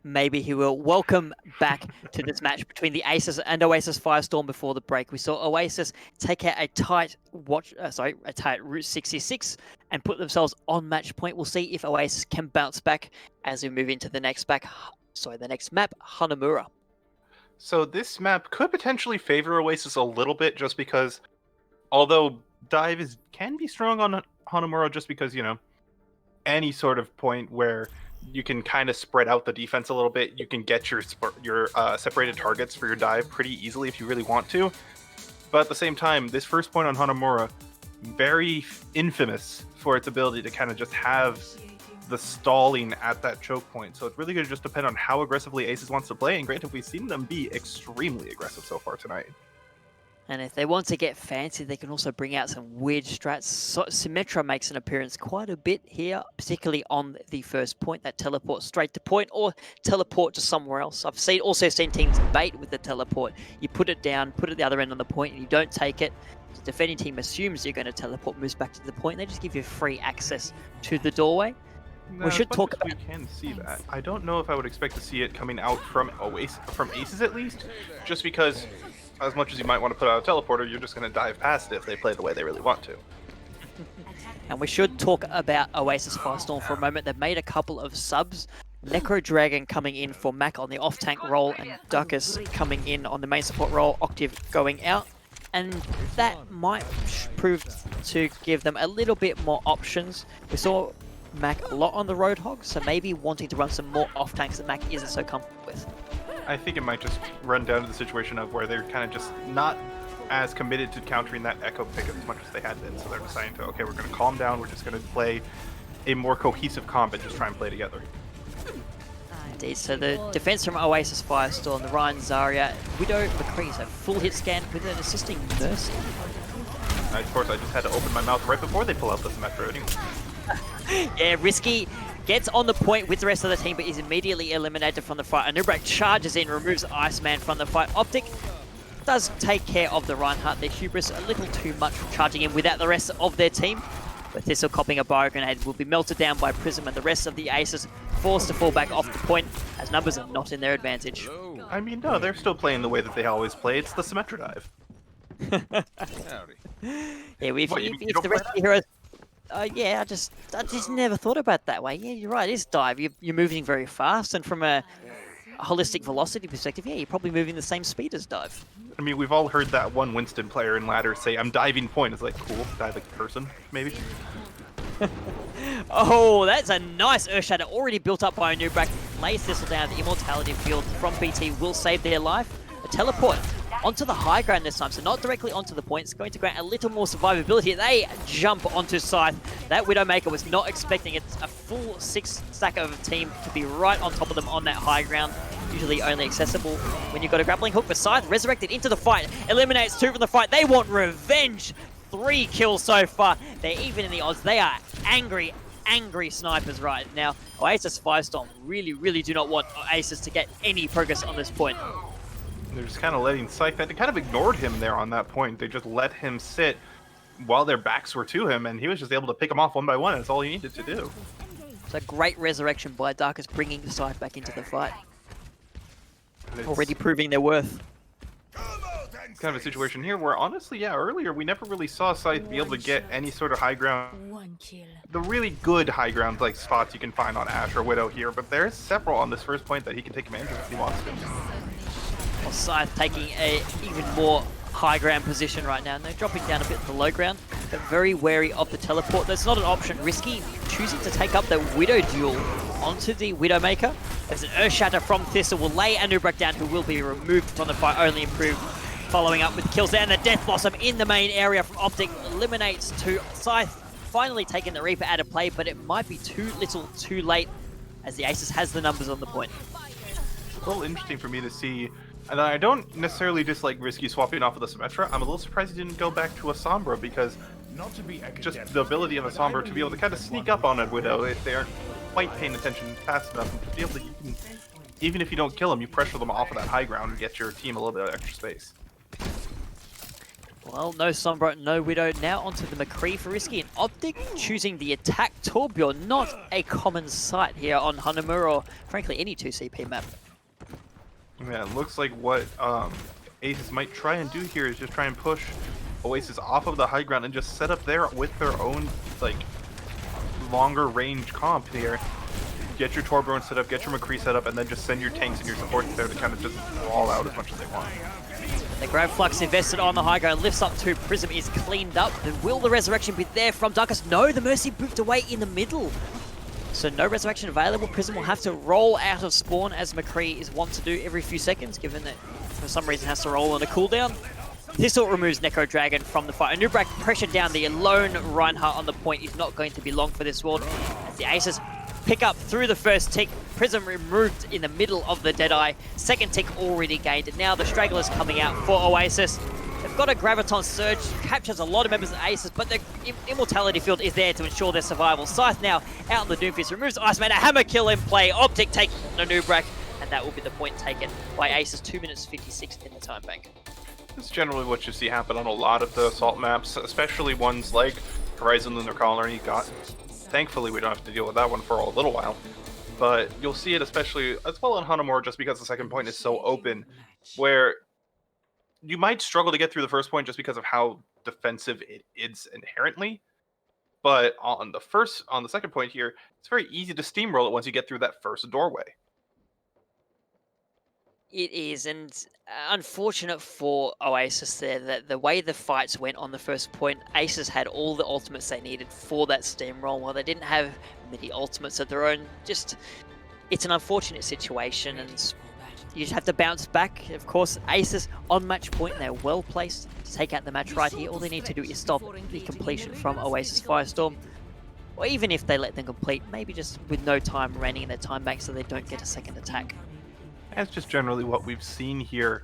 maybe he will. Welcome back to this match between the Aces and Oasis Firestorm before the break. We saw Oasis take out a tight Route 66 and put themselves on match point. We'll see if Oasis can bounce back as we move into the next map, Hanamura. So this map could potentially favor Oasis a little bit just because, although Dive can be strong on Hanamura just because, you know, any sort of point where you can kind of spread out the defense a little bit, you can get your separated targets for your dive pretty easily if you really want to. But at the same time, this first point on Hanamura, very infamous for its ability to kind of just have the stalling at that choke point. So it's really going to just depend on how aggressively Aces wants to play. And granted, we've seen them be extremely aggressive so far tonight. And if they want to get fancy, they can also bring out some weird strats. So Symmetra makes an appearance quite a bit here, particularly on the first point, that teleport straight to point or teleport to somewhere else. I've also seen teams bait with the teleport. You put it down, put it at the other end on the point, and you don't take it. The defending team assumes you're going to teleport, moves back to the point, and they just give you free access to the doorway. No, we should talk about. We can see that. I don't know if I would expect to see it coming out from Aces at least, just because as much as you might want to put out a teleporter, you're just going to dive past it if they play the way they really want to. And we should talk about Oasis Firestorm for a moment. They've made a couple of subs. Necro Dragon coming in for Mac on the off-tank role, and Duckus coming in on the main support role, Octave going out. And that might prove to give them a little bit more options. We saw Mac a lot on the Roadhog, so maybe wanting to run some more off-tanks that Mac isn't so comfortable with. I think it might just run down to the situation of where they're kind of just not as committed to countering that Echo pick as much as they had been. So they're deciding to, okay, we're going to calm down. We're just going to play a more cohesive comp and just try and play together. Indeed. So the defense from Oasis Firestorm, the Ryan Zarya, Widow, McCree, so full hit scan with an assisting Mercy. Of course, I just had to open my mouth right before they pull out the Symmetra anyway. Yeah, Risky gets on the point with the rest of the team, but is immediately eliminated from the fight. Anubrak charges in, removes Iceman from the fight. Optic does take care of the Reinhardt. Their hubris a little too much charging in without the rest of their team. But Thistle copying a bio grenade will be melted down by Prism, and the rest of the Aces forced to fall back off the point as numbers are not in their advantage. I mean, no, they're still playing the way that they always play. It's the Symmetra dive. Yeah, if the rest of the heroes... yeah, I just never thought about it that way. Yeah, you're right, it is dive. You're moving very fast, and from a holistic velocity perspective, yeah, you're probably moving the same speed as dive. I mean, we've all heard that one Winston player in ladder say, I'm diving point. It's like, cool, dive like a person, maybe? Oh, that's a nice Earth Shatter already built up by Anubrak. Lays Thistle down. The Immortality Field from BT will save their life. A teleport onto the high ground this time, so not directly onto the point. It's going to grant a little more survivability. They jump onto Scythe. That Widowmaker was not expecting it. A full 6-stack of a team to be right on top of them on that high ground. Usually only accessible when you've got a grappling hook. But Scythe resurrected into the fight. Eliminates 2 from the fight. They want revenge. 3 kills so far. They're even in the odds. They are angry snipers right now. Oasis Firestorm really do not want Oasis to get any progress on this point. They're just kind of letting Scythe, they kind of ignored him there on that point. They just let him sit while their backs were to him, and he was just able to pick them off one by one. That's all he needed to do. It's a great resurrection by Darkus, bringing Scythe back into the fight. Already proving their worth. It's kind of a situation here where, honestly, yeah, earlier we never really saw Scythe be able to get any sort of high ground. The really good high ground like spots you can find on Ashe or Widow here, but there's several on this first point that he can take advantage of if he wants to. Well, Scythe taking a even more high ground position right now. And they're dropping down a bit to the low ground, but very wary of the teleport. That's not an option. Risky choosing to take up the Widow duel onto the Widowmaker. There's an Earth Shatter from Thistle will lay Anubrak down, who will be removed from the fight, only improved. Following up with kills there, and the Death Blossom in the main area from Optic eliminates 2. Scythe finally taking the Reaper out of play, but it might be too little too late as the Aces has the numbers on the point. It's a little interesting for me to see, and I don't necessarily dislike Risky swapping off of the Symmetra. I'm a little surprised he didn't go back to a Sombra, because just the ability of a Sombra to be able to kind of sneak up on a Widow if they aren't quite paying attention fast enough, and to be able to, even if you don't kill them, you pressure them off of that high ground and get your team a little bit of extra space. Well, no Sombra, no Widow. Now onto the McCree for Risky, and Optic choosing the attack Torbjorn. Not a common sight here on Hanamura, or frankly any 2CP map. Yeah, it looks like what Aces might try and do here is just try and push Oasis off of the high ground and just set up there with their own like longer range comp here. Get your Torbjorn set up, get your McCree set up, and then just send your tanks and your supports there to kind of just brawl out as much as they want. The Grab Flux invested on the high ground, lifts up to Prism, is cleaned up. Then will the Resurrection be there from Darkus? No, the Mercy booped away in the middle. So no Resurrection available. Prism will have to roll out of spawn as McCree is wont to do every few seconds, given that for some reason has to roll on a cooldown. Thistle removes Necro Dragon from the fight. Nubrak pressured down the lone Reinhardt on the point is not going to be long for this world as the Aces pick up through the first tick. Prism removed in the middle of the Deadeye. Second tick already gained. Now the Stragglers coming out for Oasis. They've got a Graviton Surge, captures a lot of members of Aces, but the Immortality Field is there to ensure their survival. Scythe now out in the Doomfist, removes Iceman, a hammer kill in play. Optic taking Nubrak, and that will be the point taken by Aces. 2 minutes 56 in the time bank. It's generally what you see happen on a lot of the assault maps, especially ones like Horizon Lunar Colony got. Thankfully, we don't have to deal with that one for a little while. But you'll see it especially as well in Hanamura just because the second point is so open, where you might struggle to get through the first point just because of how defensive it is inherently. But on the second point here, it's very easy to steamroll it once you get through that first doorway. It is, and unfortunate for Oasis there that the way the fights went on the first point, Aces had all the ultimates they needed for that steamroll, while they didn't have many ultimates of their own. Just, it's an unfortunate situation, and you just have to bounce back. Of course, Aces on match point, they're well placed to take out the match right here. All they need to do is stop the completion from Oasis Firestorm, or even if they let them complete, maybe just with no time remaining in their time bank so they don't get a second attack. That's just generally what we've seen here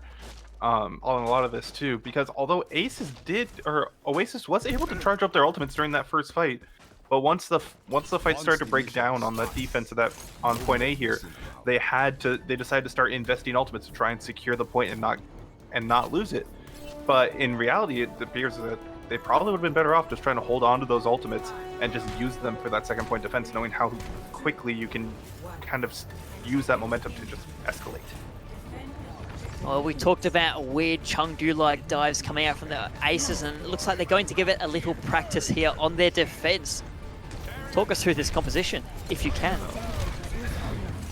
on a lot of this too, because although Oasis was able to charge up their ultimates during that first fight, but once the fight started to break down on the defense of that on point A here, they decided to start investing ultimates to try and secure the point and not lose it. But in reality, it appears that they probably would have been better off just trying to hold on to those ultimates and just use them for that second point defense, knowing how quickly you can kind of use that momentum to just escalate. Well, we talked about weird Chengdu-like dives coming out from the Aces, and it looks like they're going to give it a little practice here on their defense. Talk us through this composition, if you can.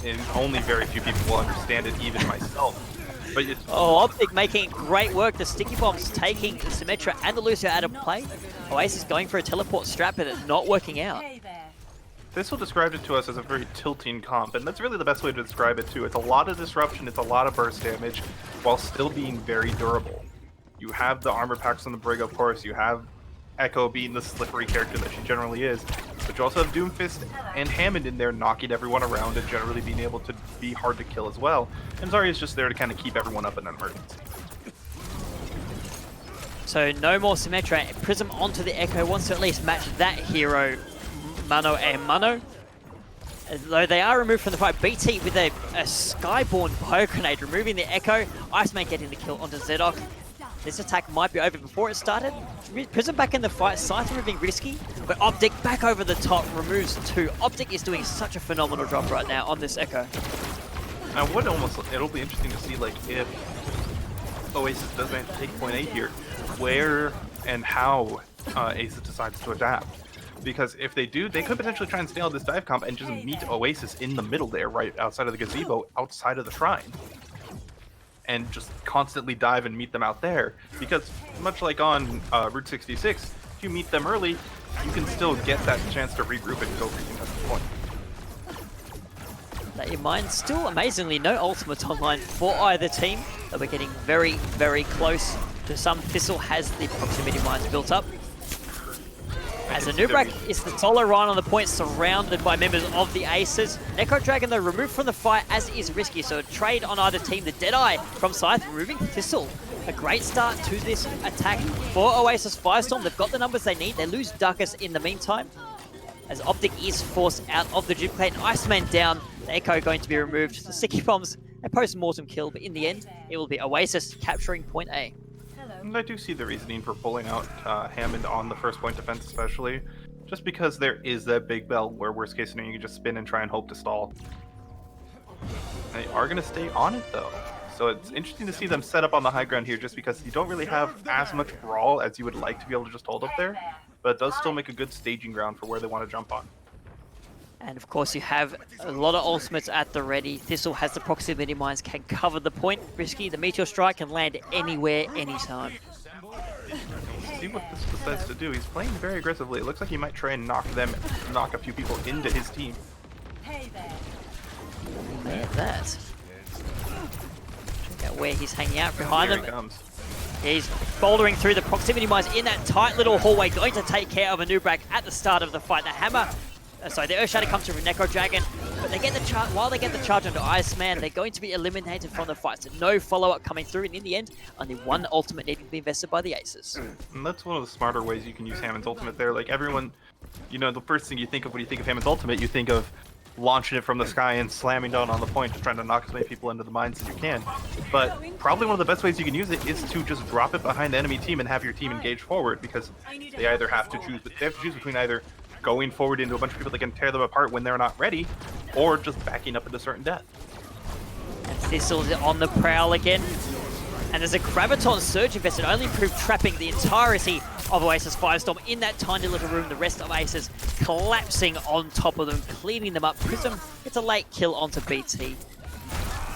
And only very few people will understand it, even myself. But Optic making great work. The Sticky Bombs taking the Symmetra and the Lucio out of play. Oasis going for a teleport strap, but it's not working out. Thistle described it to us as a very tilting comp, and that's really the best way to describe it too. It's a lot of disruption, it's a lot of burst damage, while still being very durable. You have the armor packs on the Brig, of course, you have Echo being the slippery character that she generally is, but you also have Doomfist and Hammond in there knocking everyone around and generally being able to be hard to kill as well. And Zarya is just there to kind of keep everyone up in an emergency. So no more Symmetra. Prism onto the Echo, wants to at least match that hero, Mano and Mano. Though they are removed from the fight, BT with a Skyborn Bio Grenade, removing the Echo. Iceman getting the kill onto Zedok. This attack might be over before it started. Prism back in the fight, Scythe removing Risky, but Optic back over the top, removes 2. Optic is doing such a phenomenal job right now on this Echo. Now it'll be interesting to see, like, if Oasis does manage to take point A here, where and how Aces decides to adapt. Because if they do, they could potentially try and stay on this dive comp and just meet Oasis in the middle there, right outside of the gazebo, outside of the shrine. And just constantly dive and meet them out there. Because much like on Route 66, if you meet them early, you can still get that chance to regroup and go for the contested point. That in mind, still amazingly no ultimates online for either team. But we're getting very, very close to some. Thistle has the proximity mines built up. As a Nubrak is the solo Ryan on the point, surrounded by members of the Aces. Necro Dragon, though, removed from the fight, as is Risky. So a trade on either team. The Deadeye from Scythe, removing Thistle. A great start to this attack for Oasis Firestorm. They've got the numbers they need. They lose Darkus in the meantime, as Optic is forced out of the duplicate. And Iceman down. The Echo going to be removed. The Sticky Bombs, a post-mortem kill, but in the end, it will be Oasis capturing point A. And I do see the reasoning for pulling out Hammond on the first point defense, especially. Just because there is that big bell where, worst case scenario, you can just spin and try and hope to stall. They are going to stay on it, though. So it's interesting to see them set up on the high ground here, just because you don't really have as much brawl as you would like to be able to just hold up there. But it does still make a good staging ground for where they want to jump on. And of course you have a lot of ultimates at the ready. Thistle has the proximity mines, can cover the point. Risky, the meteor strike can land anywhere, anytime. See what this decides to do. He's playing very aggressively. It looks like he might try and knock a few people into his team. He may have that. Check out where he's hanging out behind Here them. he comes. He's bouldering through the proximity mines in that tight little hallway, going to take care of a Nubrak at the start of the fight. The hammer, the Earth Shatter comes through Necro Dragon, but they get the while they get the charge onto Iceman, they're going to be eliminated from the fight. So no follow-up coming through, and in the end, only one ultimate needing to be invested by the Aces. And that's one of the smarter ways you can use Hammond's ultimate there. Like everyone, the first thing you think of when you think of Hammond's ultimate, you think of launching it from the sky and slamming down on the point, just trying to knock as many people into the mines as you can. But probably one of the best ways you can use it is to just drop it behind the enemy team and have your team engage forward, because they either have to choose between either going forward into a bunch of people that can tear them apart when they're not ready, or just backing up into certain death. And Thistle's on the prowl again. And there's a Graviton Surge invested, only improved trapping the entirety of Oasis Firestorm in that tiny little room. The rest of Aces collapsing on top of them, cleaning them up. Prism gets a late kill onto BT.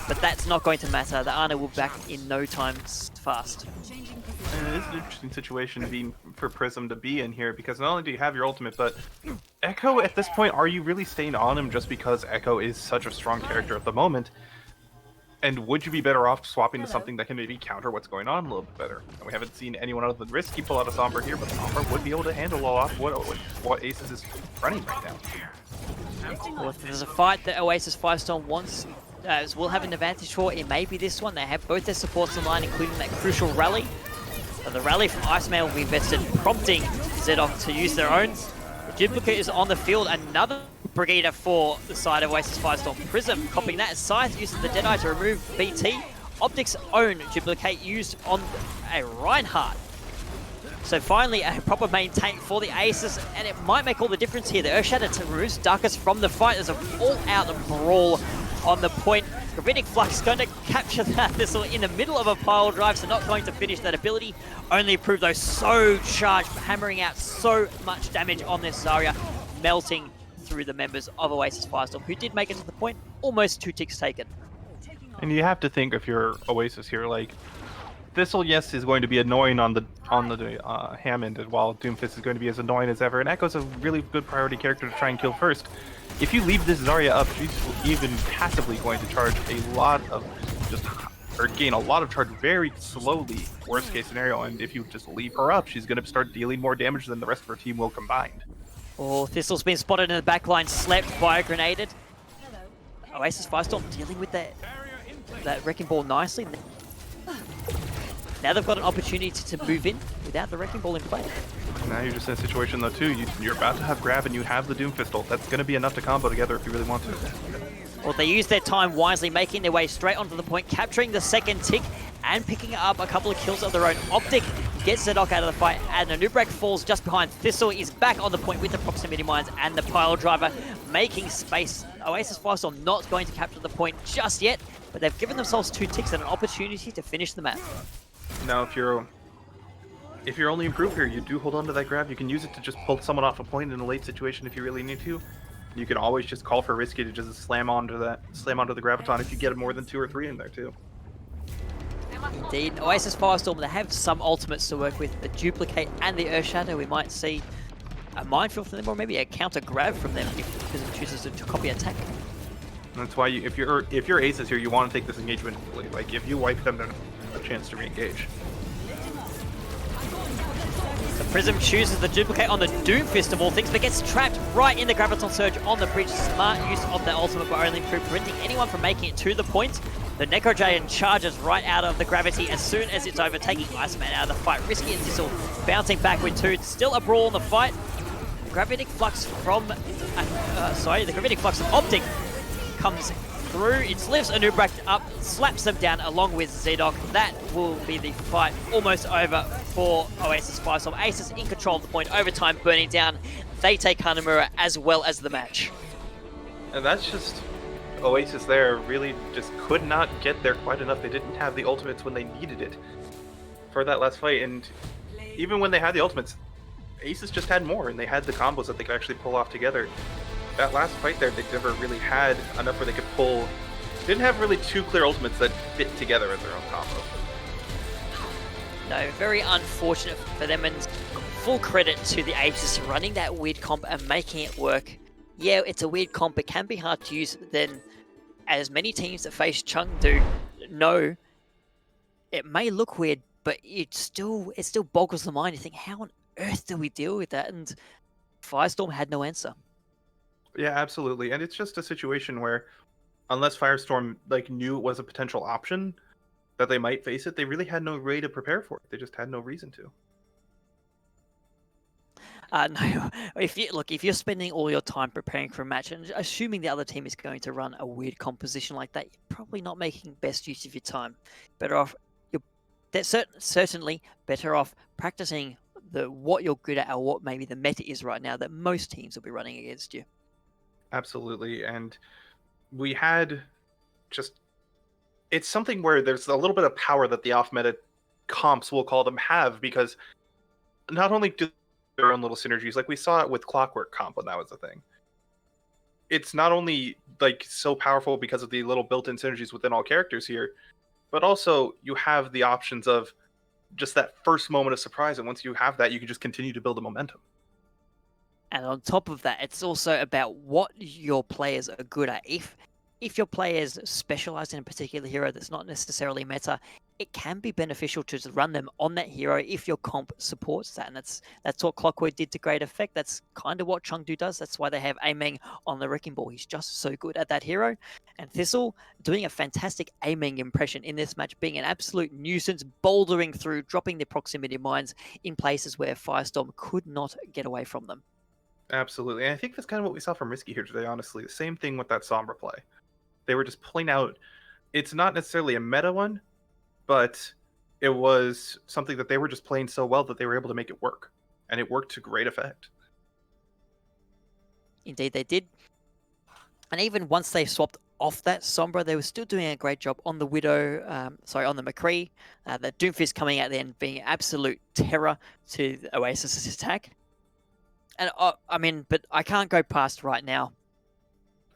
But that's not going to matter. The Ana will be back in no time fast. And it is an interesting situation for Prism to be in here, because not only do you have your ultimate, but Echo, at this point, are you really staying on him just because Echo is such a strong character at the moment? And would you be better off swapping to something that can maybe counter what's going on a little bit better? And we haven't seen anyone other than Risky pull out a Sombra here, but Sombra would be able to handle a lot of what Aces is running right now. Well, if there's a fight that Oasis Firestorm wants, will have an advantage for, it may be this one. They have both their supports in line, including that crucial rally. So the rally from Iceman will be invested, prompting Zedok to use their own. The Duplicate is on the field, another Brigader for the side of Oasis Firestorm. Prism copying that. Scythe uses the Deadeye to remove BT. Optic's own Duplicate used on a Reinhardt. So finally, a proper main tank for the Aces, and it might make all the difference here. The Earthshatter removes Darkest from the fight. There's an all-out brawl on the point. Gravitic Flux is going to capture that Thistle in the middle of a pile drive, so not going to finish that ability. Only improved though, so charged, hammering out so much damage on this Zarya, melting through the members of Oasis Firestorm, who did make it to the point. Almost 2 ticks taken. And you have to think, if you're Oasis here, like, Thistle, yes, is going to be annoying on the Hammond, while Doomfist is going to be as annoying as ever. And Echo's a really good priority character to try and kill first. If you leave this Zarya up, she's even passively going to charge a lot of gain a lot of charge very slowly, worst case scenario. And if you just leave her up, she's going to start dealing more damage than the rest of her team will combined. Oh, Thistle's been spotted in the backline, slept, fire grenaded. Oasis Firestorm dealing with that Wrecking Ball nicely. Now they've got an opportunity to move in without the Wrecking Ball in play. Now you're just in a situation, though, too. You're about to have Grab and you have the Doom Pistol. That's going to be enough to combo together if you really want to. Well, they use their time wisely, making their way straight onto the point, capturing the second tick and picking up a couple of kills of their own. Optic gets the knock out of the fight, and Nubrak falls just behind. Thistle is back on the point with the proximity mines and the pile driver, making space. Oasis Firestorm not going to capture the point just yet, but they've given themselves 2 ticks and an opportunity to finish the map. Now, if you're only improved here, you do hold on to that grab. You can use it to just pull someone off a point in a late situation if you really need to. You can always just call for Risky to just slam onto the Graviton if you get more than 2 or 3 in there too. Indeed, Oasis Firestorm, they have some ultimates to work with, the Duplicate and the Earthshatter. We might see a minefield from them, or maybe a counter grab from them if Prism chooses to copy attack. And that's why if you're Aces here, you want to take this engagement early. Like, if you wipe them, then a chance to re-engage. The Prism chooses the Duplicate on the Doomfist of all things, but gets trapped right in the Graviton Surge on the bridge. Smart use of the ultimate, but only preventing anyone from making it to the point. The Necro Dragon charges right out of the gravity as soon as it's overtaking Iceman out of the fight. Risky and Thistle bouncing back with 2. Still a brawl in the fight. The Gravitic Flux from... the Gravitic Flux of Optic comes through. It's lifts Anubrak up, slaps them down along with Zedok. That will be the fight almost over for Oasis Firestorm. Aces in control of the point, overtime burning down. They take Hanamura as well as the match. And that's just Oasis there really just could not get there quite enough. They didn't have the ultimates when they needed it for that last fight. And even when they had the ultimates, Aces just had more, and they had the combos that they could actually pull off together. That last fight there, they never really had enough where they could pull. Didn't have really two clear ultimates that fit together as their own combo. No, very unfortunate for them, and full credit to the Aces running that weird comp and making it work. Yeah, it's a weird comp. It can be hard to use. Then, as many teams that face Chung do know, it may look weird, but it still boggles the mind. You think, how on earth do we deal with that? And Firestorm had no answer. Yeah, absolutely. And it's just a situation where, unless Firestorm knew it was a potential option that they might face it, they really had no way to prepare for it. They just had no reason to. No, if you're spending all your time preparing for a match and assuming the other team is going to run a weird composition like that, you're probably not making best use of your time. Better off, certainly better off practicing what you're good at or what maybe the meta is right now that most teams will be running against you. Absolutely, and we had it's something where there's a little bit of power that the off-meta comps, we'll call them, have, because not only do their own little synergies, like we saw it with Clockwork comp when that was a thing. It's not only so powerful because of the little built-in synergies within all characters here, but also you have the options of just that first moment of surprise, and once you have that, you can just continue to build the momentum. And on top of that, it's also about what your players are good at. If your players specialize in a particular hero that's not necessarily meta, it can be beneficial to run them on that hero if your comp supports that. And that's what Clockwork did to great effect. That's kind of what Chengdu does. That's why they have Aimeng on the Wrecking Ball. He's just so good at that hero. And Thistle doing a fantastic Aimeng impression in this match, being an absolute nuisance, bouldering through, dropping their proximity mines in places where Firestorm could not get away from them. Absolutely. And I think that's kind of what we saw from Risky here today, honestly. The same thing with that Sombra play. They were just pulling out, it's not necessarily a meta one, but it was something that they were just playing so well that they were able to make it work. And it worked to great effect. Indeed, they did. And even once they swapped off that Sombra, they were still doing a great job on the Widow, on the McCree. The Doomfist coming out there and being absolute terror to the Oasis' attack. And but I can't go past right now.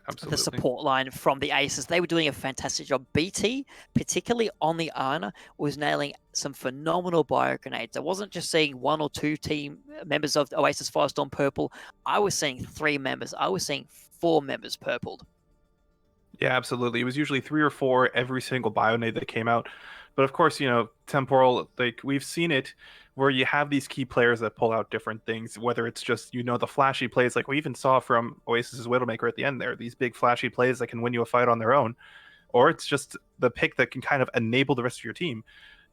Absolutely. The support line from the Aces. They were doing a fantastic job. BT, particularly on the Ana, was nailing some phenomenal bio grenades. I wasn't just seeing one or two team members of Oasis Firestorm purple. I was seeing 3 members. I was seeing 4 members purpled. Yeah, absolutely. It was usually 3 or 4 every single bio nade that came out. But of course, Temporal, we've seen it where you have these key players that pull out different things, whether it's just, the flashy plays like we even saw from Oasis's Widowmaker at the end there, these big flashy plays that can win you a fight on their own, or it's just the pick that can kind of enable the rest of your team.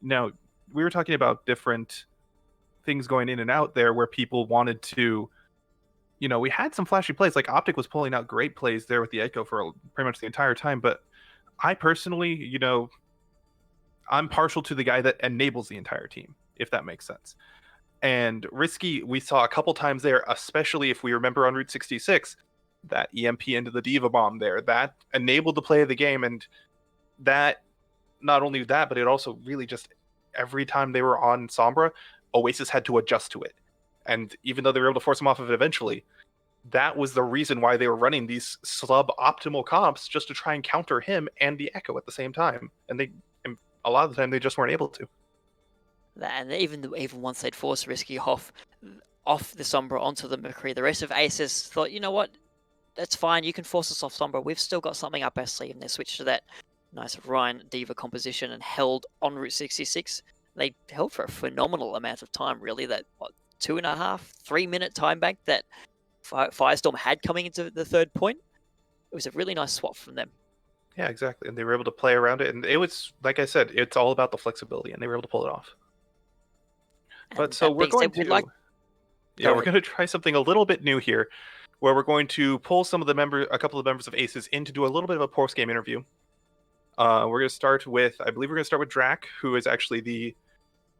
Now, we were talking about different things going in and out there where people wanted to, we had some flashy plays, like Optic was pulling out great plays there with the Echo for pretty much the entire time, but I personally, I'm partial to the guy that enables the entire team, if that makes sense. And Risky, we saw a couple times there, especially if we remember on Route 66, that EMP into the Diva Bomb there, that enabled the play of the game. And that, not only that, but it also really just, every time they were on Sombra, Oasis had to adjust to it. And even though they were able to force him off of it eventually, that was the reason why they were running these sub-optimal comps, just to try and counter him and the Echo at the same time. And a lot of the time, they just weren't able to. And even once they'd forced Risky off the Sombra onto the McCree, the rest of Aces thought, you know what, that's fine, you can force us off Sombra, we've still got something up our sleeve. And they switched to that nice Ryan Diva composition and held on Route 66. They held for a phenomenal amount of time, really, that 2.5, 3 minute time bank that Firestorm had coming into the third point. It was a really nice swap from them. Yeah, exactly. And they were able to play around it. And it was, like I said, it's all about the flexibility, and they were able to pull it off. But so we're going to... we're going to try something a little bit new here. where we're going to pull a couple of members of Aces in to do a little bit of a post-game interview. We're going to start with, I believe we're going to start with Drac, who is actually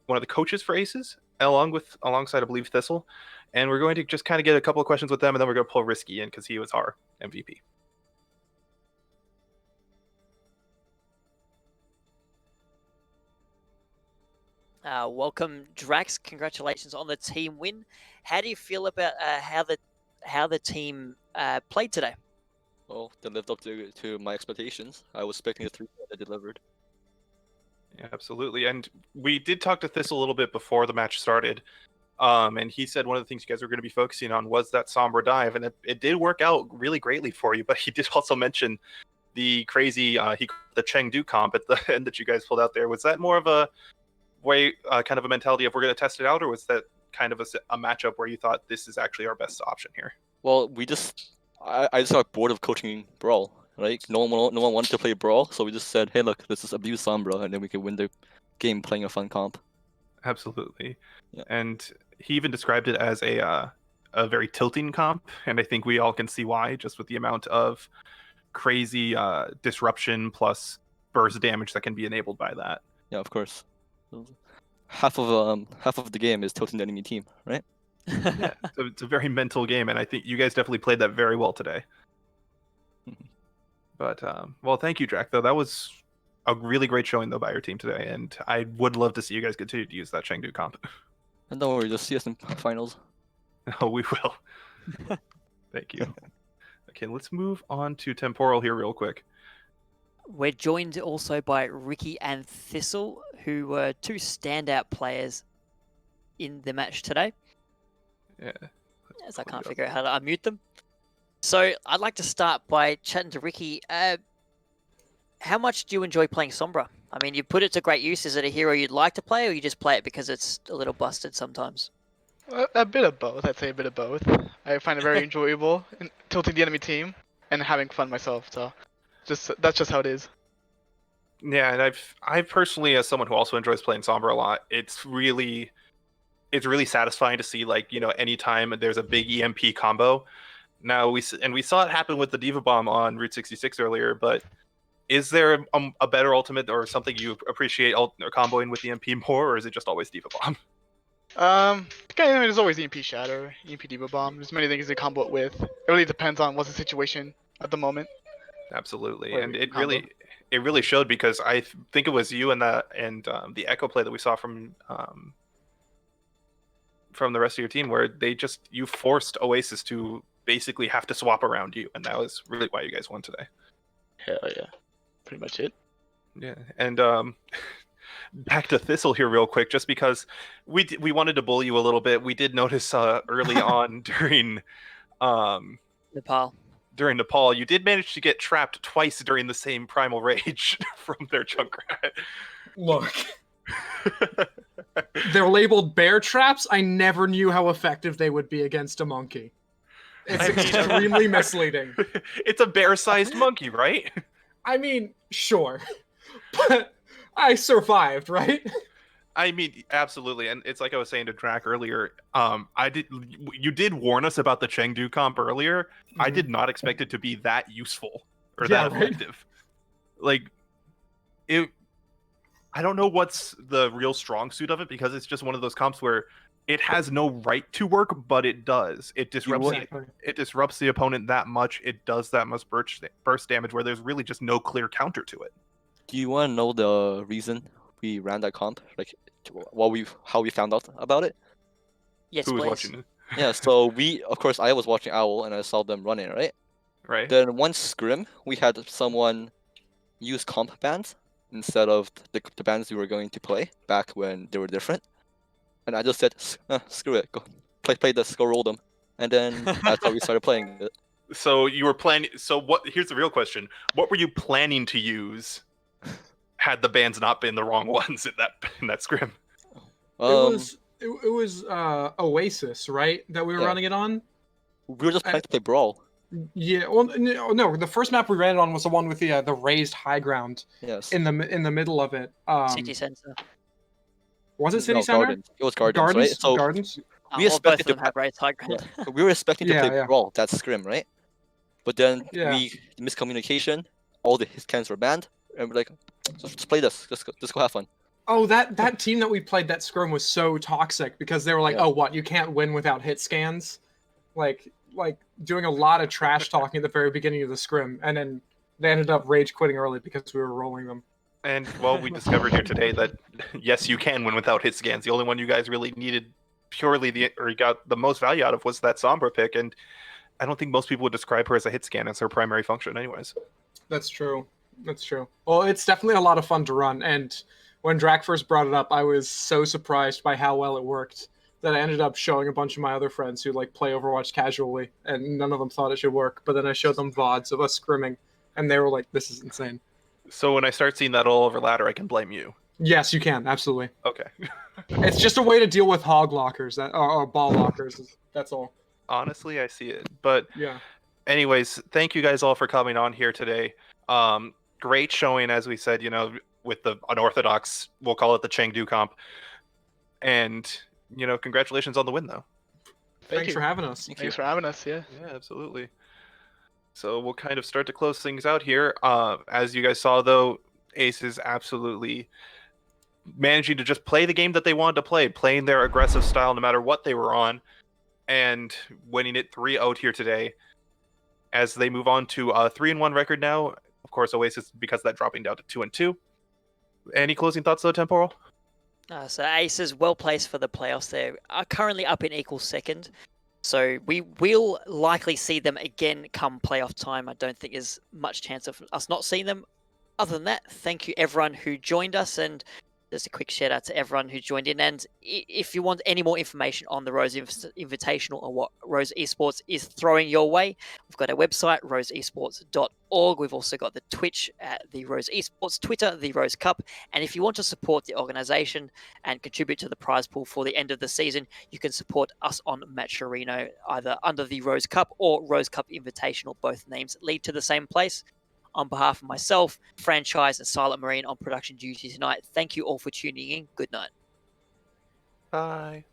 one of the coaches for Aces, alongside, I believe, Thistle. And we're going to just kind of get a couple of questions with them, and then we're going to pull Risky in because he was our MVP. Welcome, Drax. Congratulations on the team win. How do you feel about how the team played today? Well, they lived up to my expectations. I was expecting a 3 that they delivered. Yeah, absolutely. And we did talk to Thistle a little bit before the match started. And he said one of the things you guys were going to be focusing on was that Sombra dive, and it did work out really greatly for you. But he did also mention the crazy the Chengdu comp at the end that you guys pulled out there. Was that more of a way, kind of a mentality of we're going to test it out, or was that kind of a matchup where you thought this is actually our best option here? Well, I just got bored of coaching Brawl. Right? No one wanted to play Brawl, so we just said, hey, look, let's just abuse Sombra, and then we can win the game playing a fun comp. Absolutely. Yeah. And he even described it as a very tilting comp, and I think we all can see why, just with the amount of crazy disruption plus burst damage that can be enabled by that. Yeah, of course. Half of the game is tilting the enemy team, right? Yeah, so it's a very mental game, and I think you guys definitely played that very well today. But well, thank you, Drac. Though that was a really great showing though by your team today, and I would love to see you guys continue to use that Chengdu comp. And don't worry, just see us in finals. Oh, we will. Thank you. Okay, let's move on to Temporal here real quick. We're joined also by Ricky and Thistle, who were two standout players in the match today. Yeah. As I can't figure out how to unmute them. So I'd like to start by chatting to Ricky. How much do you enjoy playing Sombra? I mean, you put it to great use. Is it a hero you'd like to play, or you just play it because it's a little busted sometimes? A bit of both. I'd say a bit of both. I find it very enjoyable in tilting the enemy team and having fun myself. So, that's just how it is. Yeah, and I personally, as someone who also enjoys playing Sombra a lot, it's really satisfying to see, like, anytime there's a big EMP combo. Now we saw it happen with the Diva Bomb on Route 66 earlier, but is there a better ultimate or something you appreciate comboing with EMP more, or is it just always Diva Bomb? There's always EMP Shatter, EMP Diva Bomb. There's many things to combo it with. It really depends on what's the situation at the moment. Absolutely, and it really showed, because I think it was you and the Echo play that we saw from the rest of your team, where you forced Oasis to basically have to swap around you, and that was really why you guys won today. Hell yeah, pretty much it. Yeah, and back to Thistle here real quick, just because we wanted to bully you a little bit. We did notice early on during Nepal. During Nepal, you did manage to get trapped twice during the same Primal Rage from their Junkrat. Look. They're labeled bear traps. I never knew how effective they would be against a monkey. It's extremely misleading. It's a bear-sized monkey, right? I mean, sure. But I survived, right? I mean, absolutely. And it's like I was saying to Drac earlier, you did warn us about the Chengdu comp earlier. Mm-hmm. I did not expect it to be that useful or that effective. Like, I don't know what's the real strong suit of it, because it's just one of those comps where it has no right to work, but it does. It disrupts the opponent that much. It does that much burst damage where there's really just no clear counter to it. Do you want to know the reason we ran that comp? Like, how we found out about it? Yes, Who was please. watching it? Yeah, so I was watching Owl and I saw them running, right? Right. Then one scrim, we had someone use comp bands instead of the bands we were going to play back when they were different. And I just said, screw it, go play this, go roll them. And then that's how we started playing it. So you were planning. So what? Here's the real question: what were you planning to use? Had the bands not been the wrong ones in that scrim? It was Oasis, right? That we were running it on. We were just planning to play Brawl. Yeah. Well, no. The first map we ran it on was the one with the raised high ground. Yes. In the middle of it. City Center. Was it City Center? Gardens. It was Gardens, right? So Gardens. we Well, both expected of them to have raised high ground. we were expecting to Yeah, play yeah. Brawl, that scrim, right? But then Yeah. miscommunication, all the hit cans were banned, and we're like, just play this, just go have fun. Oh, that team that we played that scrum was so toxic because they were like, Yeah. "Oh, what? You can't win without hit scans," like doing a lot of trash talking at the very beginning of the scrim, and then they ended up rage quitting early because we were rolling them. And well, we discovered here today that yes, you can win without hit scans. The only one you guys really needed you got the most value out of was that Sombra pick, and I don't think most people would describe her as a hit scan as her primary function, anyways. That's true. That's true. Well, it's definitely a lot of fun to run, and when Drac first brought it up, I was so surprised by how well it worked that I ended up showing a bunch of my other friends who like play Overwatch casually, and none of them thought it should work. But then I showed them VODs of us scrimming, and they were like, "This is insane." So when I start seeing that all over ladder, I can blame you. Yes, you can absolutely. Okay. It's just a way to deal with hog lockers or ball lockers. That's all. Honestly, I see it. But Yeah. anyways, thank you guys all for coming on here today. Great showing, as we said, with the unorthodox, we'll call it the Chengdu comp. And, congratulations on the win, though. Thanks for having us. Thanks for having us. Yeah. Yeah, absolutely. So we'll kind of start to close things out here. As you guys saw, though, Ace is absolutely managing to just play the game that they wanted to play, playing their aggressive style no matter what they were on, and winning it 3-0 here today. As they move on to a 3-1 record now, of course, Oasis, because of that, dropping down to 2-2. Any closing thoughts, though, Temporal? So Ace is well placed for the playoffs. They are currently up in equal second. So we will likely see them again come playoff time. I don't think there's much chance of us not seeing them. Other than that, thank you everyone who joined us, and just a quick shout out to everyone who joined in. And if you want any more information on the Rose Invitational or what Rose Esports is throwing your way, we've got our website, roseesports.org. We've also got the Twitch at the Rose Esports, Twitter, the Rose Cup. And if you want to support the organization and contribute to the prize pool for the end of the season, you can support us on Matcherino, either under the Rose Cup or Rose Cup Invitational. Both names lead to the same place. On behalf of myself, Franchise, and SilentMarine on production duty tonight, thank you all for tuning in. Good night. Bye.